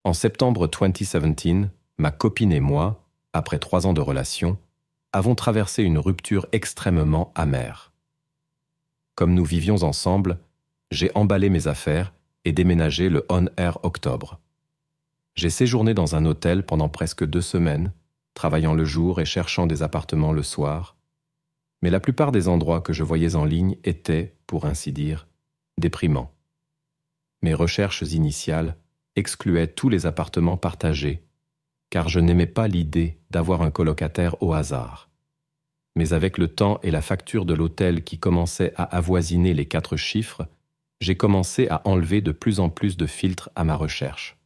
En septembre 2017, ma copine et moi, après 3 ans de relation, avons traversé une rupture extrêmement amère. Comme nous vivions ensemble, j'ai emballé mes affaires et déménagé le On Air octobre. J'ai séjourné dans un hôtel pendant presque 2 semaines, travaillant le jour et cherchant des appartements le soir. Mais la plupart des endroits que je voyais en ligne étaient, pour ainsi dire, déprimants. Mes recherches initiales excluaient tous les appartements partagés, car je n'aimais pas l'idée d'avoir un colocataire au hasard. Mais avec le temps et la facture de l'hôtel qui commençait à avoisiner les 4 chiffres, j'ai commencé à enlever de plus en plus de filtres à ma recherche.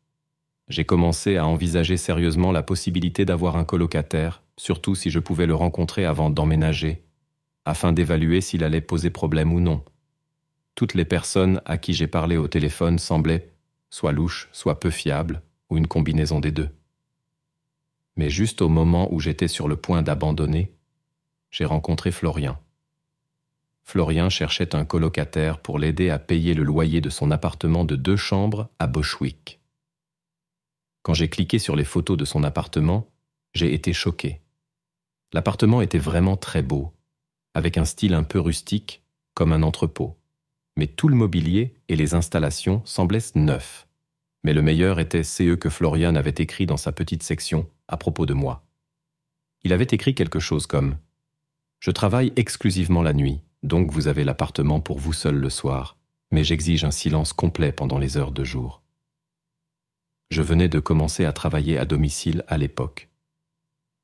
J'ai commencé à envisager sérieusement la possibilité d'avoir un colocataire, surtout si je pouvais le rencontrer avant d'emménager, afin d'évaluer s'il allait poser problème ou non. Toutes les personnes à qui j'ai parlé au téléphone semblaient soit louches, soit peu fiables, ou une combinaison des deux. Mais juste au moment où j'étais sur le point d'abandonner, j'ai rencontré Florian. Florian cherchait un colocataire pour l'aider à payer le loyer de son appartement de 2 chambres à Bushwick. Quand j'ai cliqué sur les photos de son appartement, j'ai été choqué. L'appartement était vraiment très beau, avec un style un peu rustique, comme un entrepôt. Mais tout le mobilier et les installations semblaient neufs. Mais le meilleur était ce que Florian avait écrit dans sa petite section à propos de moi. Il avait écrit quelque chose comme « Je travaille exclusivement la nuit, donc vous avez l'appartement pour vous seul le soir, mais j'exige un silence complet pendant les heures de jour. » Je venais de commencer à travailler à domicile à l'époque.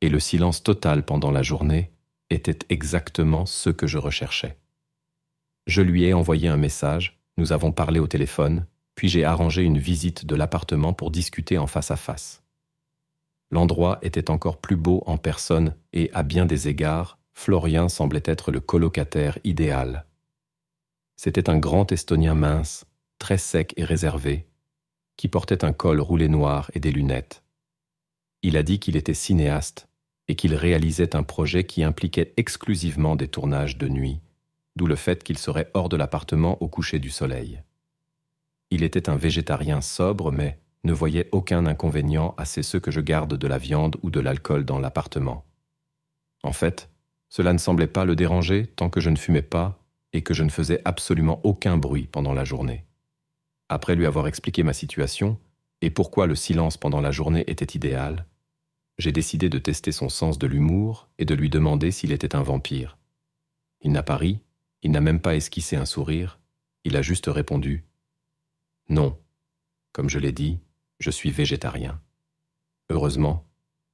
Et le silence total pendant la journée était exactement ce que je recherchais. Je lui ai envoyé un message, nous avons parlé au téléphone, puis j'ai arrangé une visite de l'appartement pour discuter en face à face. L'endroit était encore plus beau en personne et, à bien des égards, Florian semblait être le colocataire idéal. C'était un grand Estonien mince, très sec et réservé, qui portait un col roulé noir et des lunettes. Il a dit qu'il était cinéaste et qu'il réalisait un projet qui impliquait exclusivement des tournages de nuit, d'où le fait qu'il serait hors de l'appartement au coucher du soleil. Il était un végétarien sobre, mais ne voyait aucun inconvénient à ce que je garde de la viande ou de l'alcool dans l'appartement. En fait, cela ne semblait pas le déranger tant que je ne fumais pas et que je ne faisais absolument aucun bruit pendant la journée. Après lui avoir expliqué ma situation et pourquoi le silence pendant la journée était idéal, j'ai décidé de tester son sens de l'humour et de lui demander s'il était un vampire. Il n'a pas ri, il n'a même pas esquissé un sourire, il a juste répondu « Non, comme je l'ai dit, je suis végétarien. » Heureusement,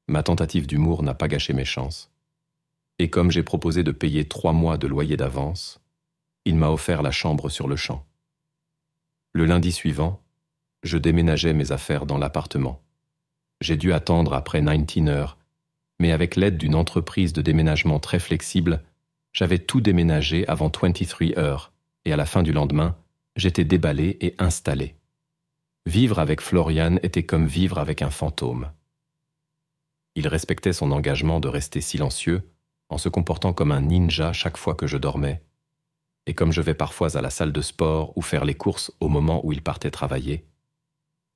ma tentative d'humour n'a pas gâché mes chances. Et comme j'ai proposé de payer 3 mois de loyer d'avance, il m'a offert la chambre sur le champ. Le lundi suivant, je déménageais mes affaires dans l'appartement. J'ai dû attendre après 19 heures, mais avec l'aide d'une entreprise de déménagement très flexible, j'avais tout déménagé avant 23 heures, et à la fin du lendemain, j'étais déballé et installé. Vivre avec Florian était comme vivre avec un fantôme. Il respectait son engagement de rester silencieux, en se comportant comme un ninja chaque fois que je dormais. Et comme je vais parfois à la salle de sport ou faire les courses au moment où il partait travailler,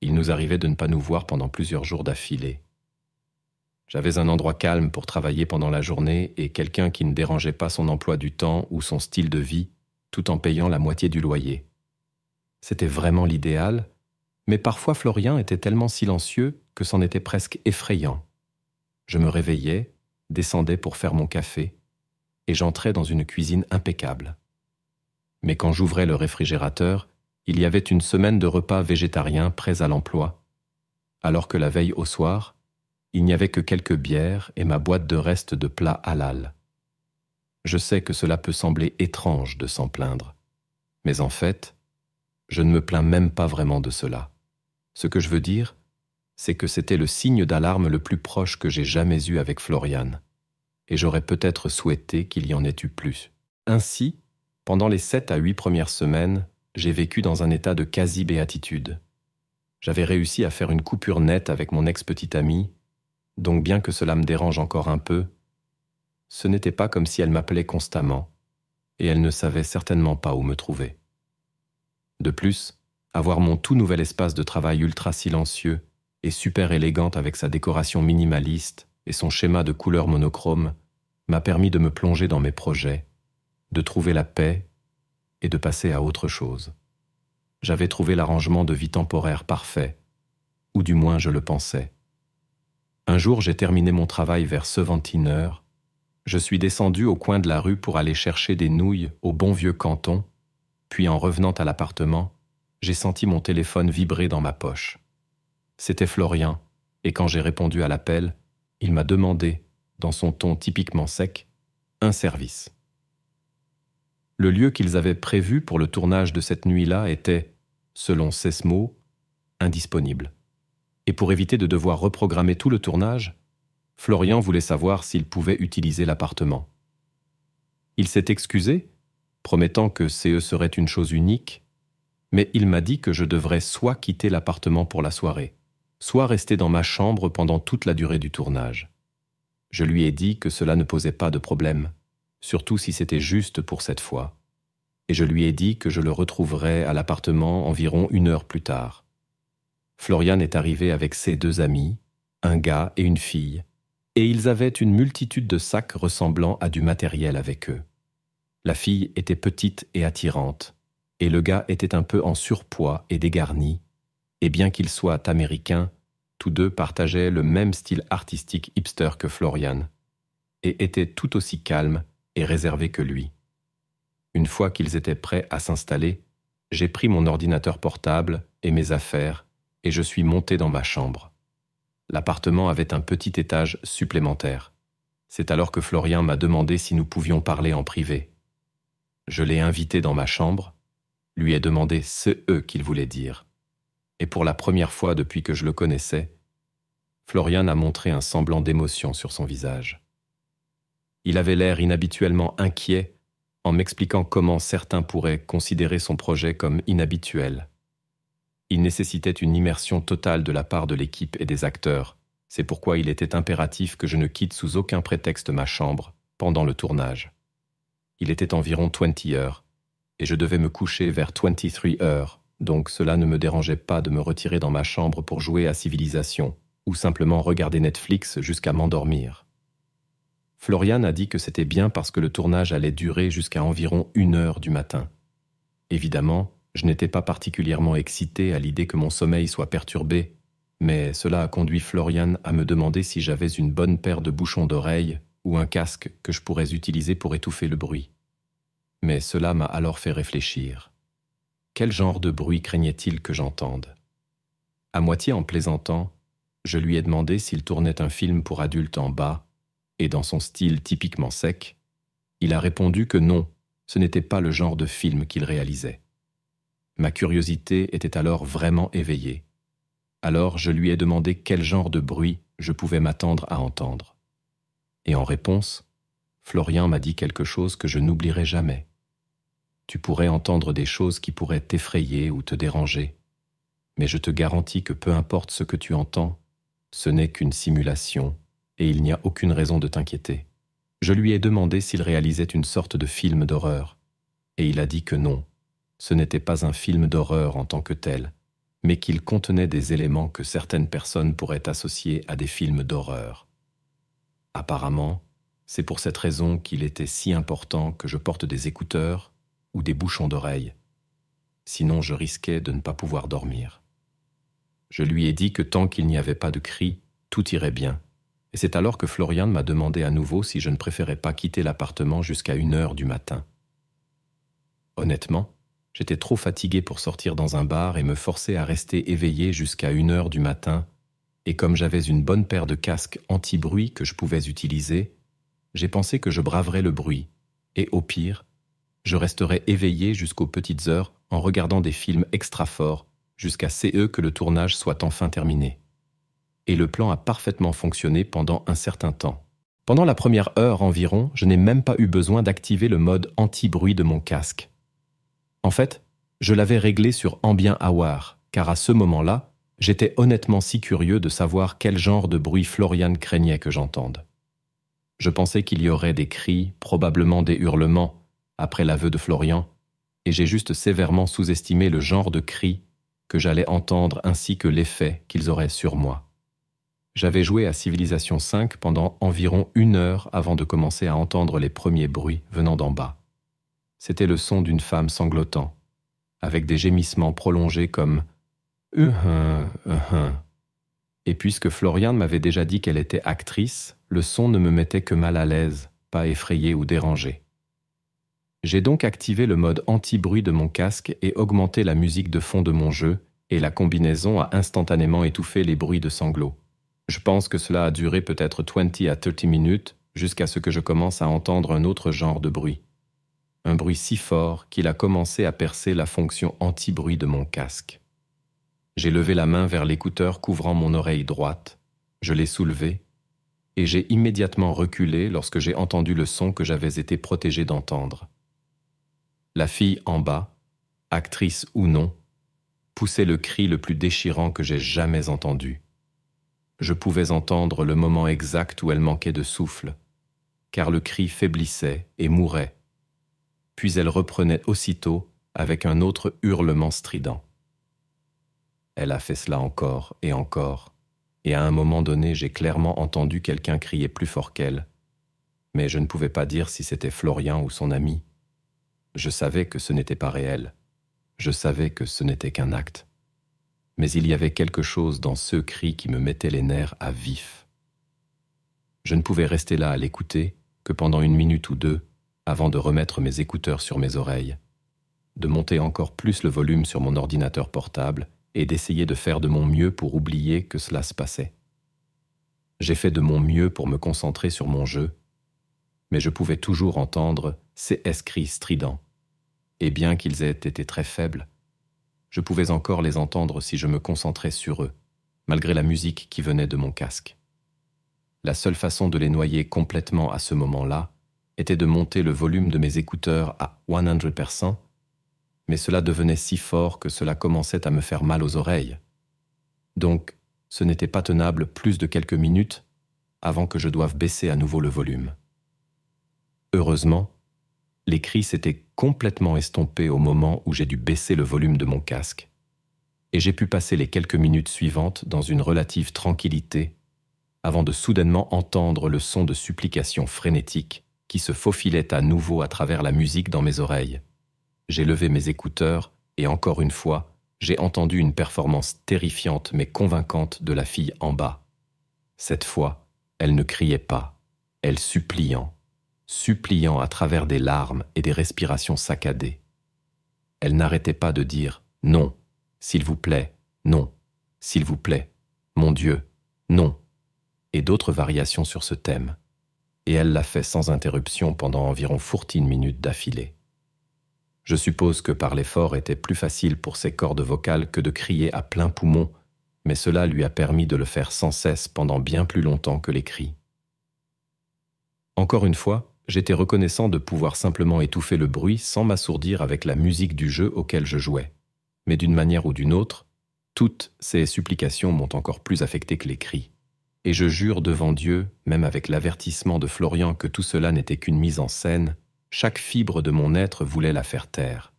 il nous arrivait de ne pas nous voir pendant plusieurs jours d'affilée. J'avais un endroit calme pour travailler pendant la journée et quelqu'un qui ne dérangeait pas son emploi du temps ou son style de vie, tout en payant la moitié du loyer. C'était vraiment l'idéal, mais parfois Florian était tellement silencieux que c'en était presque effrayant. Je me réveillais, descendais pour faire mon café, et j'entrais dans une cuisine impeccable. Mais quand j'ouvrais le réfrigérateur, il y avait une semaine de repas végétariens prêts à l'emploi, alors que la veille au soir, il n'y avait que quelques bières et ma boîte de restes de plats halal. Je sais que cela peut sembler étrange de s'en plaindre, mais en fait, je ne me plains même pas vraiment de cela. Ce que je veux dire, c'est que c'était le signe d'alarme le plus proche que j'ai jamais eu avec Florian, et j'aurais peut-être souhaité qu'il y en ait eu plus. Ainsi, pendant les 7 à 8 premières semaines, j'ai vécu dans un état de quasi-béatitude. J'avais réussi à faire une coupure nette avec mon ex-petite amie, donc bien que cela me dérange encore un peu, ce n'était pas comme si elle m'appelait constamment, et elle ne savait certainement pas où me trouver. De plus, avoir mon tout nouvel espace de travail ultra silencieux et super élégante avec sa décoration minimaliste et son schéma de couleurs monochromes, m'a permis de me plonger dans mes projets, de trouver la paix et de passer à autre chose. J'avais trouvé l'arrangement de vie temporaire parfait, ou du moins je le pensais. Un jour, j'ai terminé mon travail vers 17h. Je suis descendu au coin de la rue pour aller chercher des nouilles au bon vieux Canton, puis en revenant à l'appartement, j'ai senti mon téléphone vibrer dans ma poche. C'était Florian, et quand j'ai répondu à l'appel, il m'a demandé, dans son ton typiquement sec, un service. Le lieu qu'ils avaient prévu pour le tournage de cette nuit-là était, selon ses mots, indisponible. Et pour éviter de devoir reprogrammer tout le tournage, Florian voulait savoir s'il pouvait utiliser l'appartement. Il s'est excusé, promettant que CE serait une chose unique, mais il m'a dit que je devrais soit quitter l'appartement pour la soirée, soit rester dans ma chambre pendant toute la durée du tournage. Je lui ai dit que cela ne posait pas de problème, surtout si c'était juste pour cette fois, et je lui ai dit que je le retrouverais à l'appartement environ 1 heure plus tard. Florian est arrivé avec ses 2 amis, un gars et une fille, et ils avaient une multitude de sacs ressemblant à du matériel avec eux. La fille était petite et attirante, et le gars était un peu en surpoids et dégarni, et bien qu'ils soient américains, tous deux partageaient le même style artistique hipster que Florian, et étaient tout aussi calmes et réservés que lui. Une fois qu'ils étaient prêts à s'installer, j'ai pris mon ordinateur portable et mes affaires, et je suis monté dans ma chambre. L'appartement avait un petit étage supplémentaire. C'est alors que Florian m'a demandé si nous pouvions parler en privé. Je l'ai invité dans ma chambre, lui ai demandé ce « qu'il voulait dire. Et pour la première fois depuis que je le connaissais, Florian a montré un semblant d'émotion sur son visage. Il avait l'air inhabituellement inquiet en m'expliquant comment certains pourraient considérer son projet comme inhabituel. Il nécessitait une immersion totale de la part de l'équipe et des acteurs. C'est pourquoi il était impératif que je ne quitte sous aucun prétexte ma chambre pendant le tournage. Il était environ 20h, et je devais me coucher vers 23h, donc cela ne me dérangeait pas de me retirer dans ma chambre pour jouer à Civilisation, ou simplement regarder Netflix jusqu'à m'endormir. Florian a dit que c'était bien parce que le tournage allait durer jusqu'à environ 1h du matin. Évidemment, je n'étais pas particulièrement excité à l'idée que mon sommeil soit perturbé, mais cela a conduit Florian à me demander si j'avais une bonne paire de bouchons d'oreilles ou un casque que je pourrais utiliser pour étouffer le bruit. Mais cela m'a alors fait réfléchir. Quel genre de bruit craignait-il que j'entende? À moitié en plaisantant, je lui ai demandé s'il tournait un film pour adultes en bas, et dans son style typiquement sec, il a répondu que non, ce n'était pas le genre de film qu'il réalisait. Ma curiosité était alors vraiment éveillée. Alors je lui ai demandé quel genre de bruit je pouvais m'attendre à entendre. Et en réponse, Florian m'a dit quelque chose que je n'oublierai jamais. Tu pourrais entendre des choses qui pourraient t'effrayer ou te déranger, mais je te garantis que peu importe ce que tu entends, ce n'est qu'une simulation et il n'y a aucune raison de t'inquiéter. Je lui ai demandé s'il réalisait une sorte de film d'horreur, et il a dit que non, ce n'était pas un film d'horreur en tant que tel, mais qu'il contenait des éléments que certaines personnes pourraient associer à des films d'horreur. Apparemment, c'est pour cette raison qu'il était si important que je porte des écouteurs ou des bouchons d'oreilles. Sinon, je risquais de ne pas pouvoir dormir. Je lui ai dit que tant qu'il n'y avait pas de cris, tout irait bien. Et c'est alors que Florian m'a demandé à nouveau si je ne préférais pas quitter l'appartement jusqu'à 1h du matin. Honnêtement, j'étais trop fatigué pour sortir dans un bar et me forcer à rester éveillé jusqu'à 1h du matin, et comme j'avais une bonne paire de casques anti-bruit que je pouvais utiliser, j'ai pensé que je braverais le bruit, et au pire, je resterais éveillé jusqu'aux petites heures en regardant des films extra forts jusqu'à ce que le tournage soit enfin terminé. Et le plan a parfaitement fonctionné pendant un certain temps. Pendant la première heure environ, je n'ai même pas eu besoin d'activer le mode anti-bruit de mon casque. En fait, je l'avais réglé sur Ambient Hour, car à ce moment-là, j'étais honnêtement si curieux de savoir quel genre de bruit Florian craignait que j'entende. Je pensais qu'il y aurait des cris, probablement des hurlements, après l'aveu de Florian, et j'ai juste sévèrement sous-estimé le genre de cris que j'allais entendre ainsi que l'effet qu'ils auraient sur moi. J'avais joué à Civilization V pendant environ 1 heure avant de commencer à entendre les premiers bruits venant d'en bas. C'était le son d'une femme sanglotant, avec des gémissements prolongés comme « Et puisque Florian m'avait déjà dit qu'elle était actrice, le son ne me mettait que mal à l'aise, pas effrayé ou dérangé. J'ai donc activé le mode anti-bruit de mon casque et augmenté la musique de fond de mon jeu, et la combinaison a instantanément étouffé les bruits de sanglots. Je pense que cela a duré peut-être 20 à 30 minutes, jusqu'à ce que je commence à entendre un autre genre de bruit. Un bruit si fort qu'il a commencé à percer la fonction anti-bruit de mon casque. J'ai levé la main vers l'écouteur couvrant mon oreille droite, je l'ai soulevé, et j'ai immédiatement reculé lorsque j'ai entendu le son que j'avais été protégé d'entendre. La fille en bas, actrice ou non, poussait le cri le plus déchirant que j'ai jamais entendu. Je pouvais entendre le moment exact où elle manquait de souffle, car le cri faiblissait et mourait. Puis elle reprenait aussitôt avec un autre hurlement strident. Elle a fait cela encore, et à un moment donné, j'ai clairement entendu quelqu'un crier plus fort qu'elle, mais je ne pouvais pas dire si c'était Florian ou son ami. Je savais que ce n'était pas réel, je savais que ce n'était qu'un acte. Mais il y avait quelque chose dans ce cri qui me mettait les nerfs à vif. Je ne pouvais rester là à l'écouter que pendant 1 minute ou 2 avant de remettre mes écouteurs sur mes oreilles, de monter encore plus le volume sur mon ordinateur portable et d'essayer de faire de mon mieux pour oublier que cela se passait. J'ai fait de mon mieux pour me concentrer sur mon jeu, mais je pouvais toujours entendre ces cris stridents, et bien qu'ils aient été très faibles, je pouvais encore les entendre si je me concentrais sur eux, malgré la musique qui venait de mon casque. La seule façon de les noyer complètement à ce moment-là était de monter le volume de mes écouteurs à 100%, mais cela devenait si fort que cela commençait à me faire mal aux oreilles. Donc, ce n'était pas tenable plus de quelques minutes avant que je doive baisser à nouveau le volume. Heureusement, les cris s'étaient complètement estompés au moment où j'ai dû baisser le volume de mon casque, et j'ai pu passer les quelques minutes suivantes dans une relative tranquillité avant de soudainement entendre le son de supplication frénétique qui se faufilait à nouveau à travers la musique dans mes oreilles. J'ai levé mes écouteurs et encore une fois, j'ai entendu une performance terrifiante mais convaincante de la fille en bas. Cette fois, elle ne criait pas, elle suppliant à travers des larmes et des respirations saccadées. Elle n'arrêtait pas de dire « Non, s'il vous plaît, non, s'il vous plaît, mon Dieu, non » et d'autres variations sur ce thème. Et elle l'a fait sans interruption pendant environ 14 minutes d'affilée. Je suppose que parler fort était plus facile pour ses cordes vocales que de crier à plein poumon, mais cela lui a permis de le faire sans cesse pendant bien plus longtemps que les cris. Encore une fois, j'étais reconnaissant de pouvoir simplement étouffer le bruit sans m'assourdir avec la musique du jeu auquel je jouais. Mais d'une manière ou d'une autre, toutes ces supplications m'ont encore plus affecté que les cris. Et je jure devant Dieu, même avec l'avertissement de Florian que tout cela n'était qu'une mise en scène, chaque fibre de mon être voulait la faire taire.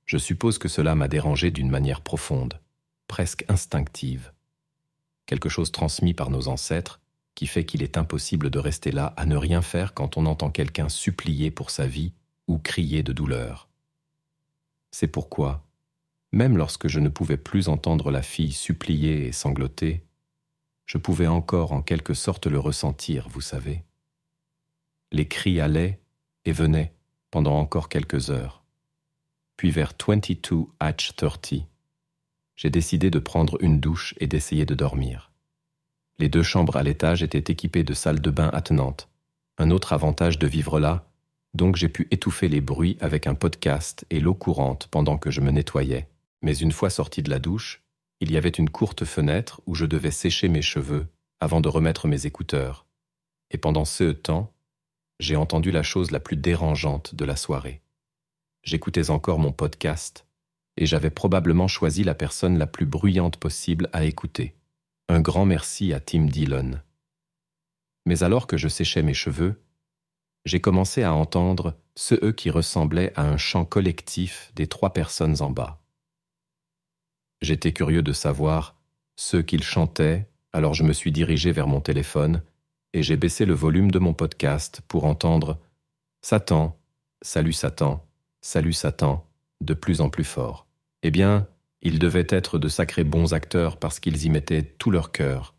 Je suppose que cela m'a dérangé d'une manière profonde, presque instinctive. Quelque chose transmis par nos ancêtres qui fait qu'il est impossible de rester là à ne rien faire quand on entend quelqu'un supplier pour sa vie ou crier de douleur. C'est pourquoi, même lorsque je ne pouvais plus entendre la fille supplier et sangloter, je pouvais encore en quelque sorte le ressentir, vous savez. Les cris allaient et venaient pendant encore quelques heures. Puis vers 22h30, j'ai décidé de prendre une douche et d'essayer de dormir. Les 2 chambres à l'étage étaient équipées de salles de bain attenantes. Un autre avantage de vivre là, donc j'ai pu étouffer les bruits avec un podcast et l'eau courante pendant que je me nettoyais. Mais une fois sorti de la douche, il y avait une courte fenêtre où je devais sécher mes cheveux avant de remettre mes écouteurs. Et pendant ce temps, j'ai entendu la chose la plus dérangeante de la soirée. J'écoutais encore mon podcast et j'avais probablement choisi la personne la plus bruyante possible à écouter. Un grand merci à Tim Dillon. Mais alors que je séchais mes cheveux, j'ai commencé à entendre ce qui ressemblait à un chant collectif des 3 personnes en bas. J'étais curieux de savoir ce qu'ils chantaient Alors je me suis dirigé vers mon téléphone et j'ai baissé le volume de mon podcast pour entendre « Satan, salut Satan, salut Satan » de plus en plus fort. Eh bien, ils devaient être de sacrés bons acteurs parce qu'ils y mettaient tout leur cœur,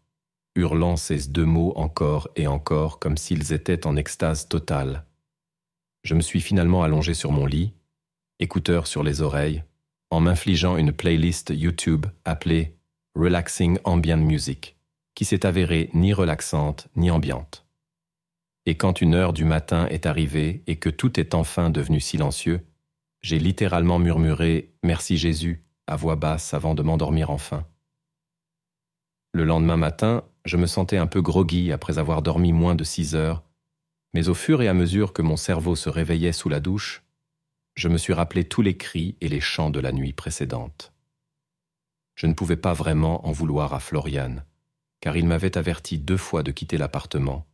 hurlant ces deux mots encore et encore comme s'ils étaient en extase totale. Je me suis finalement allongé sur mon lit, écouteurs sur les oreilles, en m'infligeant une playlist YouTube appelée « Relaxing Ambient Music », qui s'est avérée ni relaxante ni ambiante. Et quand 1h du matin est arrivée et que tout est enfin devenu silencieux, j'ai littéralement murmuré « Merci Jésus » à voix basse avant de m'endormir enfin. Le lendemain matin, je me sentais un peu groggy après avoir dormi moins de 6 heures, mais au fur et à mesure que mon cerveau se réveillait sous la douche, je me suis rappelé tous les cris et les chants de la nuit précédente. Je ne pouvais pas vraiment en vouloir à Florian, car il m'avait averti 2 fois de quitter l'appartement,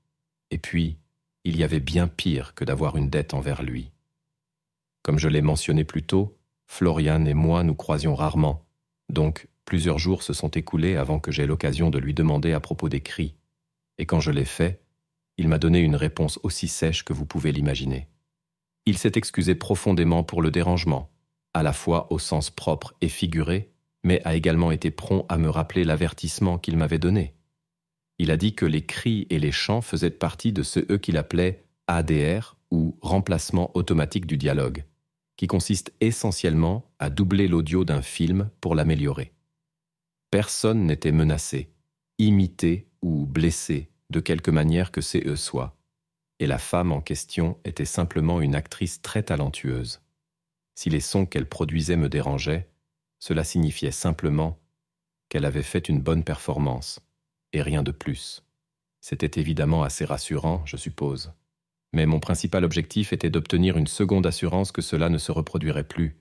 et puis, il y avait bien pire que d'avoir une dette envers lui. Comme je l'ai mentionné plus tôt, Florian et moi nous croisions rarement, donc plusieurs jours se sont écoulés avant que j'aie l'occasion de lui demander à propos des cris, et quand je l'ai fait, il m'a donné une réponse aussi sèche que vous pouvez l'imaginer. Il s'est excusé profondément pour le dérangement, à la fois au sens propre et figuré, mais a également été prompt à me rappeler l'avertissement qu'il m'avait donné. Il a dit que les cris et les chants faisaient partie de ce qu'il appelait ADR, ou remplacement automatique du dialogue, qui consiste essentiellement à doubler l'audio d'un film pour l'améliorer. Personne n'était menacé, imité ou blessé de quelque manière que CE soit, et la femme en question était simplement une actrice très talentueuse. Si les sons qu'elle produisait me dérangeaient, cela signifiait simplement qu'elle avait fait une bonne performance, et rien de plus. C'était évidemment assez rassurant, je suppose. Mais mon principal objectif était d'obtenir une seconde assurance que cela ne se reproduirait plus,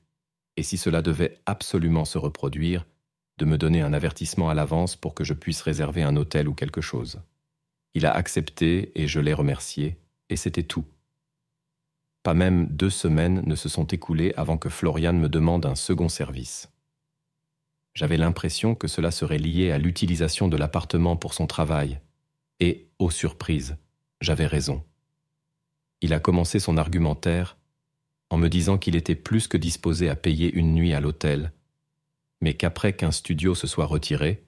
et si cela devait absolument se reproduire, de me donner un avertissement à l'avance pour que je puisse réserver un hôtel ou quelque chose. Il a accepté et je l'ai remercié, et c'était tout. Pas même 2 semaines ne se sont écoulées avant que Florian me demande un second service. J'avais l'impression que cela serait lié à l'utilisation de l'appartement pour son travail, et, ô surprise, j'avais raison. Il a commencé son argumentaire en me disant qu'il était plus que disposé à payer une nuit à l'hôtel, mais qu'après qu'un studio se soit retiré,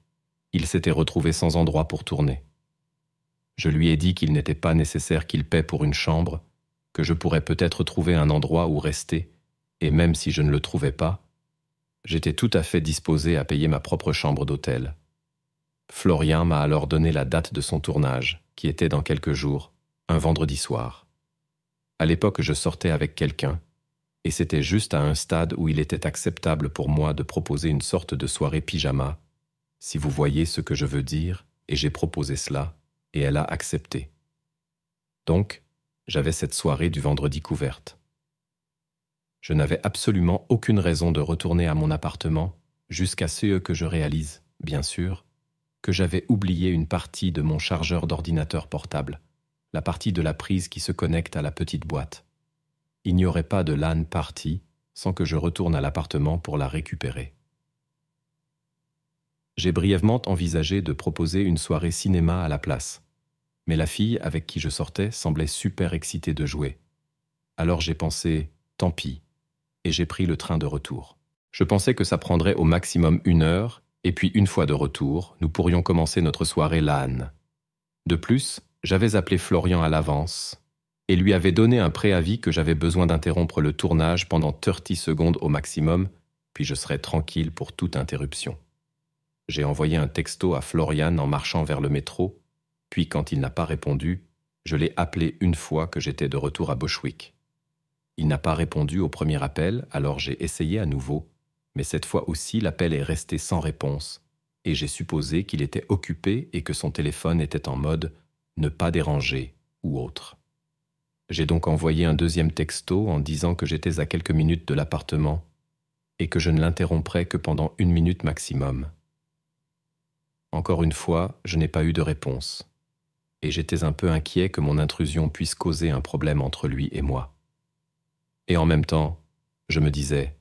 il s'était retrouvé sans endroit pour tourner. Je lui ai dit qu'il n'était pas nécessaire qu'il paie pour une chambre, que je pourrais peut-être trouver un endroit où rester, et même si je ne le trouvais pas, j'étais tout à fait disposé à payer ma propre chambre d'hôtel. Florian m'a alors donné la date de son tournage, qui était dans quelques jours, un vendredi soir. À l'époque, je sortais avec quelqu'un, et c'était juste à un stade où il était acceptable pour moi de proposer une sorte de soirée pyjama, si vous voyez ce que je veux dire, et j'ai proposé cela, et elle a accepté. Donc, j'avais cette soirée du vendredi couverte. Je n'avais absolument aucune raison de retourner à mon appartement jusqu'à ce que je réalise, bien sûr, que j'avais oublié une partie de mon chargeur d'ordinateur portable, la partie de la prise qui se connecte à la petite boîte. Il n'y aurait pas de LAN party sans que je retourne à l'appartement pour la récupérer. J'ai brièvement envisagé de proposer une soirée cinéma à la place, mais la fille avec qui je sortais semblait super excitée de jouer. Alors j'ai pensé « tant pis » et j'ai pris le train de retour. Je pensais que ça prendrait au maximum 1 heure, et puis une fois de retour, nous pourrions commencer notre soirée LAN. De plus, j'avais appelé Florian à l'avance et lui avais donné un préavis que j'avais besoin d'interrompre le tournage pendant 30 secondes au maximum, puis je serais tranquille pour toute interruption. J'ai envoyé un texto à Florian en marchant vers le métro, puis quand il n'a pas répondu, je l'ai appelé une fois que j'étais de retour à Bushwick. Il n'a pas répondu au premier appel, alors j'ai essayé à nouveau, mais cette fois aussi l'appel est resté sans réponse, et j'ai supposé qu'il était occupé et que son téléphone était en mode « ne pas déranger » ou autre. J'ai donc envoyé un deuxième texto en disant que j'étais à quelques minutes de l'appartement et que je ne l'interromprais que pendant 1 minute maximum. Encore une fois, je n'ai pas eu de réponse, et j'étais un peu inquiet que mon intrusion puisse causer un problème entre lui et moi. Et en même temps, je me disais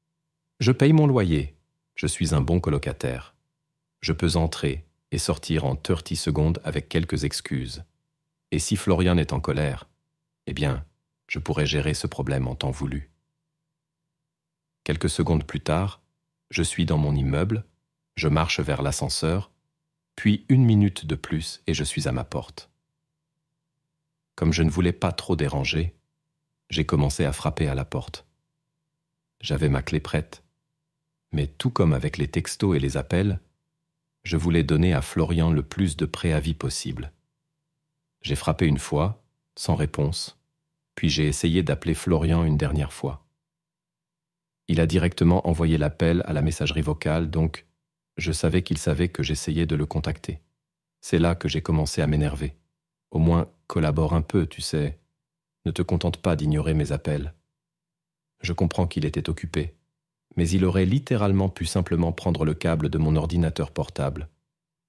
« Je paye mon loyer, je suis un bon colocataire. Je peux entrer et sortir en 30 secondes avec quelques excuses. Et si Florian est en colère, eh bien, je pourrais gérer ce problème en temps voulu. Quelques secondes plus tard, je suis dans mon immeuble, je marche vers l'ascenseur, puis 1 minute de plus et je suis à ma porte. Comme je ne voulais pas trop déranger, j'ai commencé à frapper à la porte. J'avais ma clé prête, mais tout comme avec les textos et les appels, je voulais donner à Florian le plus de préavis possible. J'ai frappé une fois, sans réponse, puis j'ai essayé d'appeler Florian une dernière fois. Il a directement envoyé l'appel à la messagerie vocale, donc je savais qu'il savait que j'essayais de le contacter. C'est là que j'ai commencé à m'énerver. Au moins, collabore un peu, tu sais. Ne te contente pas d'ignorer mes appels. Je comprends qu'il était occupé, mais il aurait littéralement pu simplement prendre le câble de mon ordinateur portable,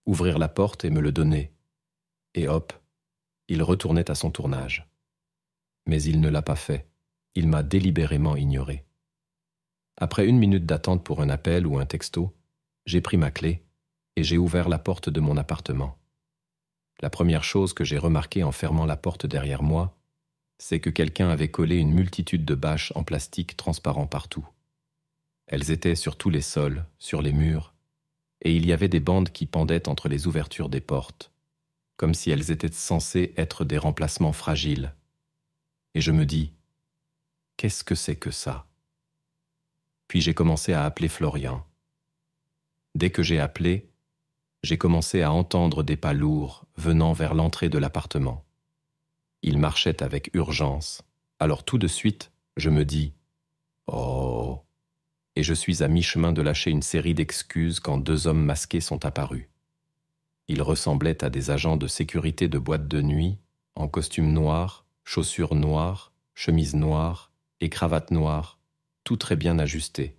ouvrir la porte et me le donner. Et hop, il retournait à son tournage. Mais il ne l'a pas fait. Il m'a délibérément ignoré. Après 1 minute d'attente pour un appel ou un texto, j'ai pris ma clé et j'ai ouvert la porte de mon appartement. La première chose que j'ai remarquée en fermant la porte derrière moi, c'est que quelqu'un avait collé une multitude de bâches en plastique transparent partout. Elles étaient sur tous les sols, sur les murs, et il y avait des bandes qui pendaient entre les ouvertures des portes, comme si elles étaient censées être des remplacements fragiles. Et je me dis, qu'est-ce que c'est que ça ? Puis j'ai commencé à appeler Florian. Dès que j'ai appelé, j'ai commencé à entendre des pas lourds venant vers l'entrée de l'appartement. Il marchait avec urgence, alors tout de suite, je me dis « Oh !» et je suis à mi-chemin de lâcher une série d'excuses quand 2 hommes masqués sont apparus. Ils ressemblaient à des agents de sécurité de boîte de nuit, en costume noir, chaussures noires, chemise noire et cravate noire, tout très bien ajusté.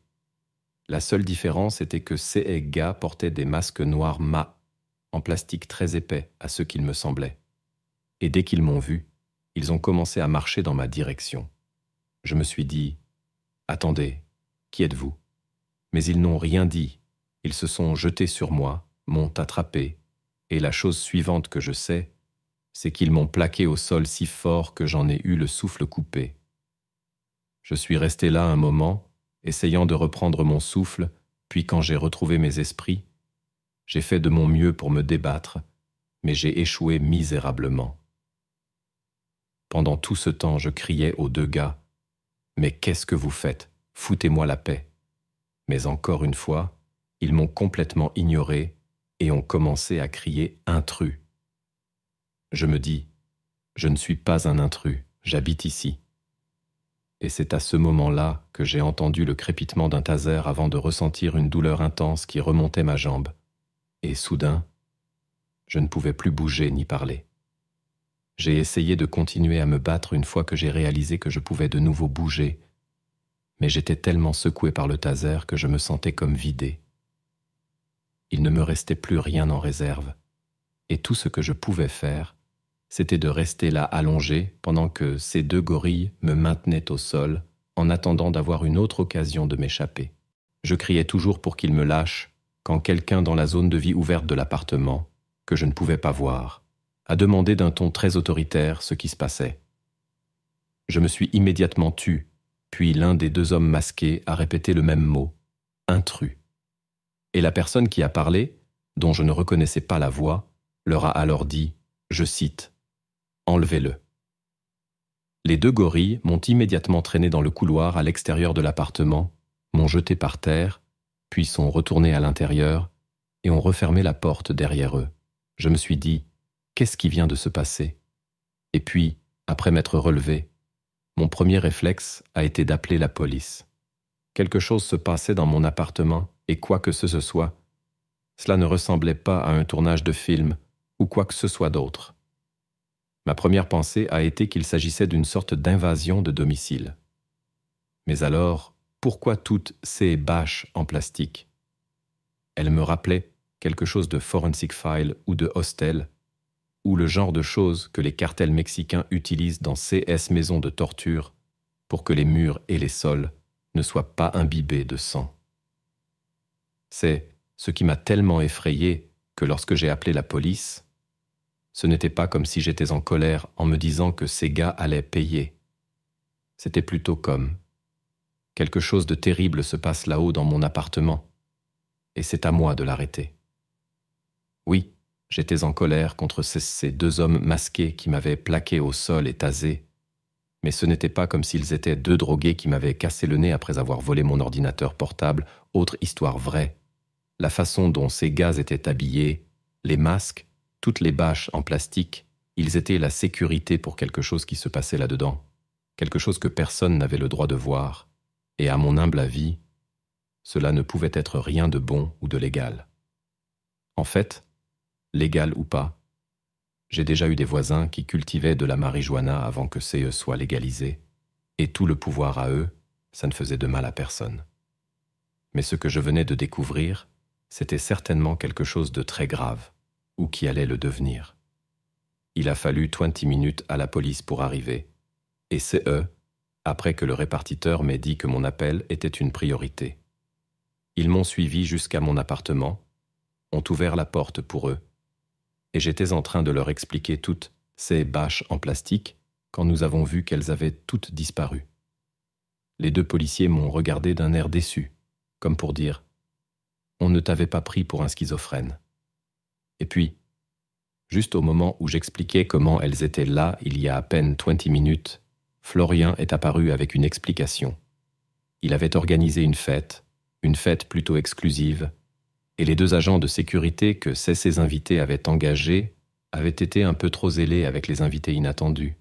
La seule différence était que ces gars portaient des masques noirs mat, en plastique très épais à ce qu'il me semblait. Et dès qu'ils m'ont vu, ils ont commencé à marcher dans ma direction. Je me suis dit « Attendez, qui êtes-vous » Mais ils n'ont rien dit. Ils se sont jetés sur moi, m'ont attrapé, et la chose suivante que je sais, c'est qu'ils m'ont plaqué au sol si fort que j'en ai eu le souffle coupé. Je suis resté là un moment, essayant de reprendre mon souffle, puis quand j'ai retrouvé mes esprits, j'ai fait de mon mieux pour me débattre, mais j'ai échoué misérablement. Pendant tout ce temps, je criais aux 2 gars « Mais qu'est-ce que vous faites ? Foutez-moi la paix !» Mais encore une fois, ils m'ont complètement ignoré et ont commencé à crier « Intrus !» Je me dis « Je ne suis pas un intrus, j'habite ici. » Et c'est à ce moment-là que j'ai entendu le crépitement d'un taser avant de ressentir une douleur intense qui remontait ma jambe. Et soudain, je ne pouvais plus bouger ni parler. J'ai essayé de continuer à me battre une fois que j'ai réalisé que je pouvais de nouveau bouger, mais j'étais tellement secoué par le taser que je me sentais comme vidé. Il ne me restait plus rien en réserve, et tout ce que je pouvais faire, c'était de rester là allongé pendant que ces 2 gorilles me maintenaient au sol en attendant d'avoir une autre occasion de m'échapper. Je criais toujours pour qu'ils me lâchent quand quelqu'un dans la zone de vie ouverte de l'appartement, que je ne pouvais pas voir, a demandé d'un ton très autoritaire ce qui se passait. Je me suis immédiatement tu, puis l'un des 2 hommes masqués a répété le même mot, « intrus ». Et la personne qui a parlé, dont je ne reconnaissais pas la voix, leur a alors dit, je cite, « Enlevez-le ». Les 2 gorilles m'ont immédiatement traîné dans le couloir à l'extérieur de l'appartement, m'ont jeté par terre, puis sont retournés à l'intérieur et ont refermé la porte derrière eux. Je me suis dit, qu'est-ce qui vient de se passer ? Et puis, après m'être relevé, mon premier réflexe a été d'appeler la police. Quelque chose se passait dans mon appartement et quoi que ce soit, cela ne ressemblait pas à un tournage de film ou quoi que ce soit d'autre. Ma première pensée a été qu'il s'agissait d'une sorte d'invasion de domicile. Mais alors, pourquoi toutes ces bâches en plastique ? Elles me rappelaient quelque chose de Forensic Files ou de Hostel, ou le genre de choses que les cartels mexicains utilisent dans CS maisons de torture pour que les murs et les sols ne soient pas imbibés de sang. C'est ce qui m'a tellement effrayé que lorsque j'ai appelé la police, ce n'était pas comme si j'étais en colère en me disant que ces gars allaient payer. C'était plutôt comme « quelque chose de terrible se passe là-haut dans mon appartement, et c'est à moi de l'arrêter. » Oui, j'étais en colère contre ces deux hommes masqués qui m'avaient plaqué au sol et tasé, mais ce n'était pas comme s'ils étaient deux drogués qui m'avaient cassé le nez après avoir volé mon ordinateur portable, autre histoire vraie. La façon dont ces gars étaient habillés, les masques, toutes les bâches en plastique, ils étaient la sécurité pour quelque chose qui se passait là-dedans, quelque chose que personne n'avait le droit de voir, et à mon humble avis, cela ne pouvait être rien de bon ou de légal. En fait, légal ou pas, j'ai déjà eu des voisins qui cultivaient de la marijuana avant que CE soit légalisé, et tout le pouvoir à eux, ça ne faisait de mal à personne. Mais ce que je venais de découvrir, c'était certainement quelque chose de très grave, ou qui allait le devenir. Il a fallu 20 minutes à la police pour arriver, et CE, après que le répartiteur m'ait dit que mon appel était une priorité. Ils m'ont suivi jusqu'à mon appartement, ont ouvert la porte pour eux, et j'étais en train de leur expliquer toutes ces bâches en plastique quand nous avons vu qu'elles avaient toutes disparu. Les deux policiers m'ont regardé d'un air déçu, comme pour dire « On ne t'avait pas pris pour un schizophrène ». Et puis, juste au moment où j'expliquais comment elles étaient là il y a à peine 20 minutes, Florian est apparu avec une explication. Il avait organisé une fête plutôt exclusive, et les deux agents de sécurité que ses invités avaient engagés avaient été un peu trop zélés avec les invités inattendus.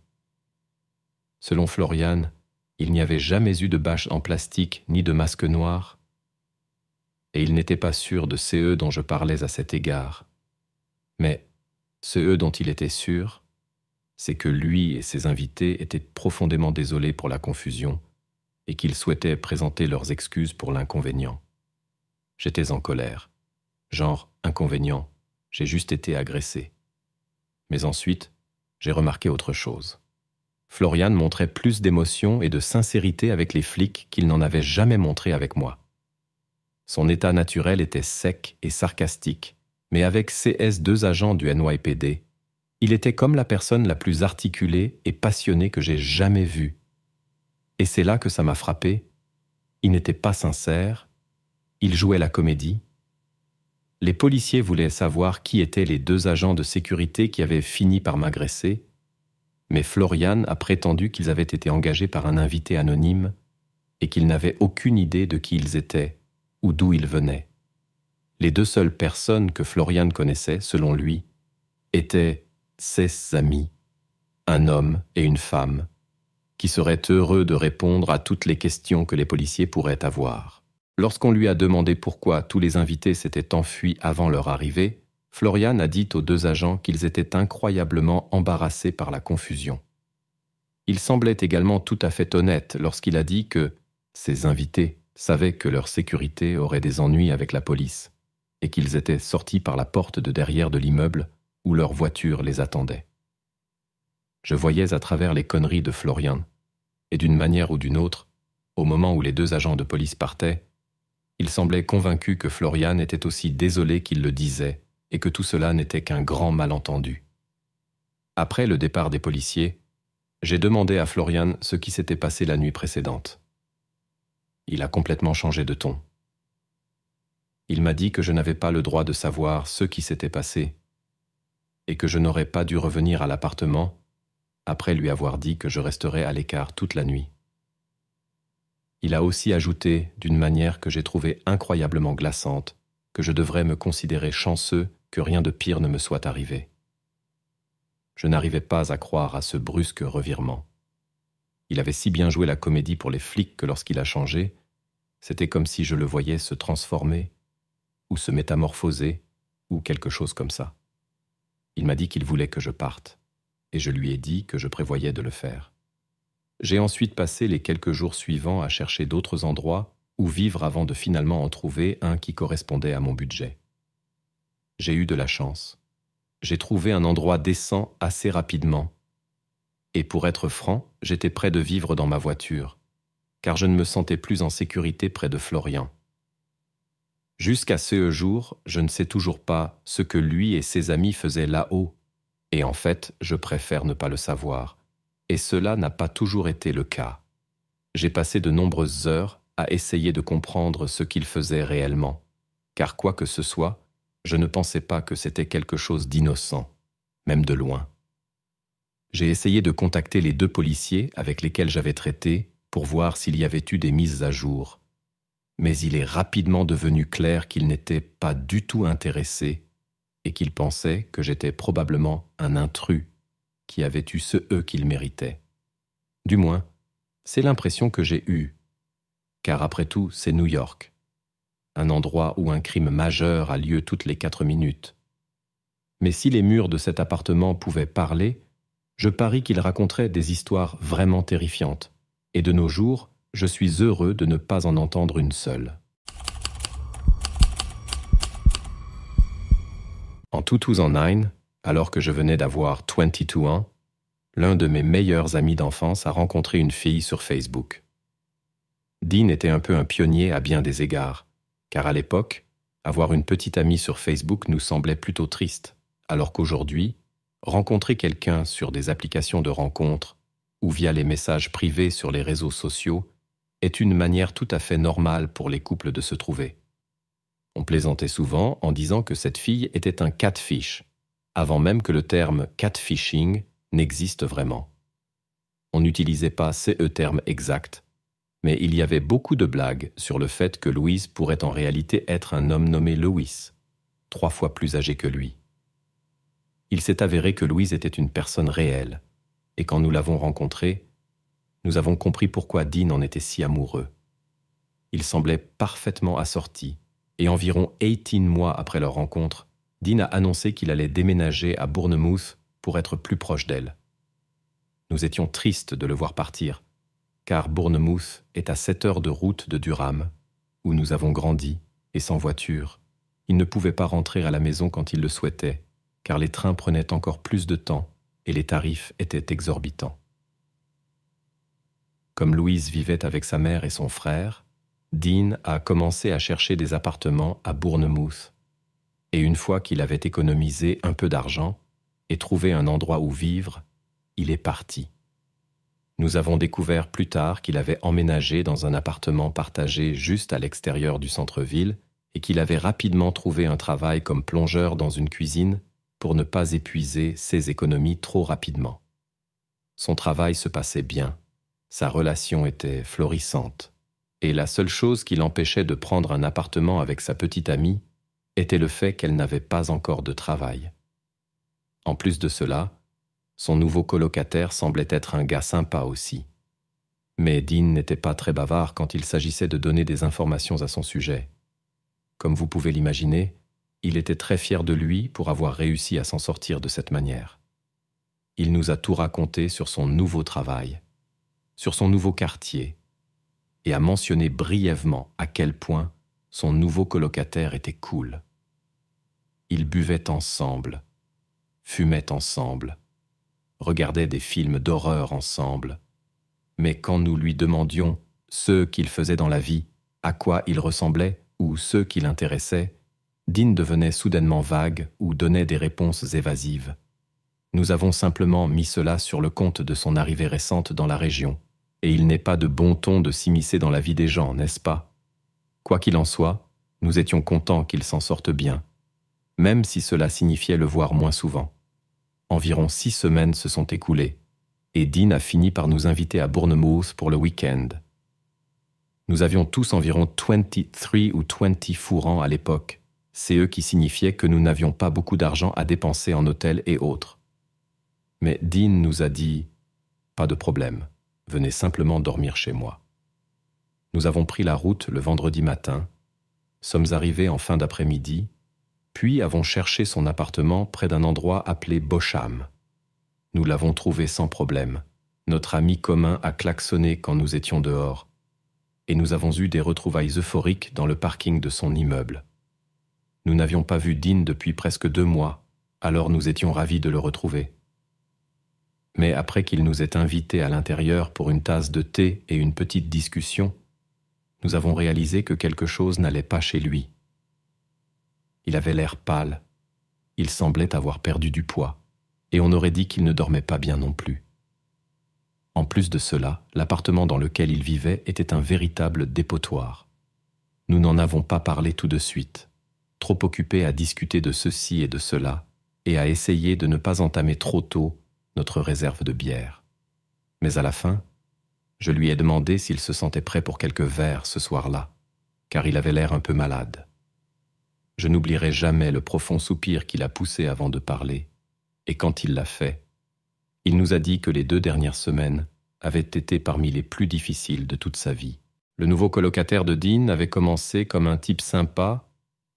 Selon Florian, il n'y avait jamais eu de bâche en plastique ni de masque noir, et il n'était pas sûr de CE dont je parlais à cet égard. Mais CE dont il était sûr, c'est que lui et ses invités étaient profondément désolés pour la confusion et qu'ils souhaitaient présenter leurs excuses pour l'inconvénient. J'étais en colère. Genre, inconvénient, j'ai juste été agressé. Mais ensuite, j'ai remarqué autre chose. Florian montrait plus d'émotion et de sincérité avec les flics qu'il n'en avait jamais montré avec moi. Son état naturel était sec et sarcastique, mais avec ces deux agents du NYPD, il était comme la personne la plus articulée et passionnée que j'ai jamais vue. Et c'est là que ça m'a frappé. Il n'était pas sincère, il jouait la comédie. Les policiers voulaient savoir qui étaient les deux agents de sécurité qui avaient fini par m'agresser, mais Florian a prétendu qu'ils avaient été engagés par un invité anonyme et qu'ils n'avaient aucune idée de qui ils étaient ou d'où ils venaient. Les deux seules personnes que Florian connaissait, selon lui, étaient ses amis, un homme et une femme, qui seraient heureux de répondre à toutes les questions que les policiers pourraient avoir. Lorsqu'on lui a demandé pourquoi tous les invités s'étaient enfuis avant leur arrivée, Florian a dit aux deux agents qu'ils étaient incroyablement embarrassés par la confusion. Il semblait également tout à fait honnête lorsqu'il a dit que ces invités savaient que leur sécurité aurait des ennuis avec la police et qu'ils étaient sortis par la porte de derrière de l'immeuble où leur voiture les attendait. Je voyais à travers les conneries de Florian, et d'une manière ou d'une autre, au moment où les deux agents de police partaient, il semblait convaincu que Florian était aussi désolé qu'il le disait et que tout cela n'était qu'un grand malentendu. Après le départ des policiers, j'ai demandé à Florian ce qui s'était passé la nuit précédente. Il a complètement changé de ton. Il m'a dit que je n'avais pas le droit de savoir ce qui s'était passé et que je n'aurais pas dû revenir à l'appartement après lui avoir dit que je resterais à l'écart toute la nuit. Il a aussi ajouté, d'une manière que j'ai trouvée incroyablement glaçante, que je devrais me considérer chanceux que rien de pire ne me soit arrivé. Je n'arrivais pas à croire à ce brusque revirement. Il avait si bien joué la comédie pour les flics que lorsqu'il a changé, c'était comme si je le voyais se transformer, ou se métamorphoser, ou quelque chose comme ça. Il m'a dit qu'il voulait que je parte, et je lui ai dit que je prévoyais de le faire. J'ai ensuite passé les quelques jours suivants à chercher d'autres endroits où vivre avant de finalement en trouver un qui correspondait à mon budget. J'ai eu de la chance. J'ai trouvé un endroit décent assez rapidement. Et pour être franc, j'étais prêt de vivre dans ma voiture, car je ne me sentais plus en sécurité près de Florian. Jusqu'à ce jour, je ne sais toujours pas ce que lui et ses amis faisaient là-haut. Et en fait, je préfère ne pas le savoir. Et cela n'a pas toujours été le cas. J'ai passé de nombreuses heures à essayer de comprendre ce qu'ils faisaient réellement. Car quoi que ce soit, je ne pensais pas que c'était quelque chose d'innocent, même de loin. J'ai essayé de contacter les 2 policiers avec lesquels j'avais traité pour voir s'il y avait eu des mises à jour. Mais il est rapidement devenu clair qu'ils n'étaient pas du tout intéressés et qu'ils pensaient que j'étais probablement un intrus qui avait eu ce « eux » qu'ils méritaient. Du moins, c'est l'impression que j'ai eue, car après tout, c'est New York, un endroit où un crime majeur a lieu toutes les 4 minutes. Mais si les murs de cet appartement pouvaient parler, je parie qu'ils raconteraient des histoires vraiment terrifiantes, et de nos jours, je suis heureux de ne pas en entendre une seule. En 2009, alors que je venais d'avoir 22 ans, l'un de mes meilleurs amis d'enfance a rencontré une fille sur Facebook. Dean était un peu un pionnier à bien des égards, car à l'époque, avoir une petite amie sur Facebook nous semblait plutôt triste, alors qu'aujourd'hui, rencontrer quelqu'un sur des applications de rencontres ou via les messages privés sur les réseaux sociaux est une manière tout à fait normale pour les couples de se trouver. On plaisantait souvent en disant que cette fille était un catfish, avant même que le terme catfishing n'existe vraiment. On n'utilisait pas ce terme exact, mais il y avait beaucoup de blagues sur le fait que Louise pourrait en réalité être un homme nommé Louis, 3 fois plus âgé que lui. Il s'est avéré que Louise était une personne réelle, et quand nous l'avons rencontrée, nous avons compris pourquoi Dean en était si amoureux. Il semblait parfaitement assorti, et environ 18 mois après leur rencontre, Dean a annoncé qu'il allait déménager à Bournemouth pour être plus proche d'elle. Nous étions tristes de le voir partir, car Bournemouth est à 7 heures de route de Durham, où nous avons grandi, et sans voiture. Il ne pouvait pas rentrer à la maison quand il le souhaitait, car les trains prenaient encore plus de temps et les tarifs étaient exorbitants. Comme Louise vivait avec sa mère et son frère, Dean a commencé à chercher des appartements à Bournemouth. Et une fois qu'il avait économisé un peu d'argent et trouvé un endroit où vivre, il est parti. Nous avons découvert plus tard qu'il avait emménagé dans un appartement partagé juste à l'extérieur du centre-ville et qu'il avait rapidement trouvé un travail comme plongeur dans une cuisine pour ne pas épuiser ses économies trop rapidement. Son travail se passait bien, sa relation était florissante, et la seule chose qui l'empêchait de prendre un appartement avec sa petite amie était le fait qu'elle n'avait pas encore de travail. En plus de cela, son nouveau colocataire semblait être un gars sympa aussi. Mais Dean n'était pas très bavard quand il s'agissait de donner des informations à son sujet. Comme vous pouvez l'imaginer, il était très fier de lui pour avoir réussi à s'en sortir de cette manière. Il nous a tout raconté sur son nouveau travail, sur son nouveau quartier, et a mentionné brièvement à quel point son nouveau colocataire était cool. Ils buvaient ensemble, fumaient ensemble, regardaient des films d'horreur ensemble, mais quand nous lui demandions ce qu'il faisait dans la vie, à quoi il ressemblait ou ce qui l'intéressait, Dean devenait soudainement vague ou donnait des réponses évasives. Nous avons simplement mis cela sur le compte de son arrivée récente dans la région, et il n'est pas de bon ton de s'immiscer dans la vie des gens, n'est-ce pas? Quoi qu'il en soit, nous étions contents qu'il s'en sorte bien, même si cela signifiait le voir moins souvent. Environ 6 semaines se sont écoulées, et Dean a fini par nous inviter à Bournemouth pour le week-end. Nous avions tous environ 23 ou 24 ans à l'époque, CE qui signifiait que nous n'avions pas beaucoup d'argent à dépenser en hôtel et autres. Mais Dean nous a dit « Pas de problème, venez simplement dormir chez moi ». Nous avons pris la route le vendredi matin, sommes arrivés en fin d'après-midi, puis avons cherché son appartement près d'un endroit appelé Bosham. Nous l'avons trouvé sans problème. Notre ami commun a klaxonné quand nous étions dehors, et nous avons eu des retrouvailles euphoriques dans le parking de son immeuble. Nous n'avions pas vu Dean depuis presque 2 mois, alors nous étions ravis de le retrouver. Mais après qu'il nous ait invités à l'intérieur pour une tasse de thé et une petite discussion, nous avons réalisé que quelque chose n'allait pas chez lui. Il avait l'air pâle. Il semblait avoir perdu du poids, et on aurait dit qu'il ne dormait pas bien non plus. En plus de cela, l'appartement dans lequel il vivait était un véritable dépotoir. Nous n'en avons pas parlé tout de suite, trop occupés à discuter de ceci et de cela, et à essayer de ne pas entamer trop tôt notre réserve de bière. Mais à la fin, je lui ai demandé s'il se sentait prêt pour quelques verres ce soir-là, car il avait l'air un peu malade. Je n'oublierai jamais le profond soupir qu'il a poussé avant de parler, et quand il l'a fait, il nous a dit que les 2 dernières semaines avaient été parmi les plus difficiles de toute sa vie. Le nouveau colocataire de Dean avait commencé comme un type sympa,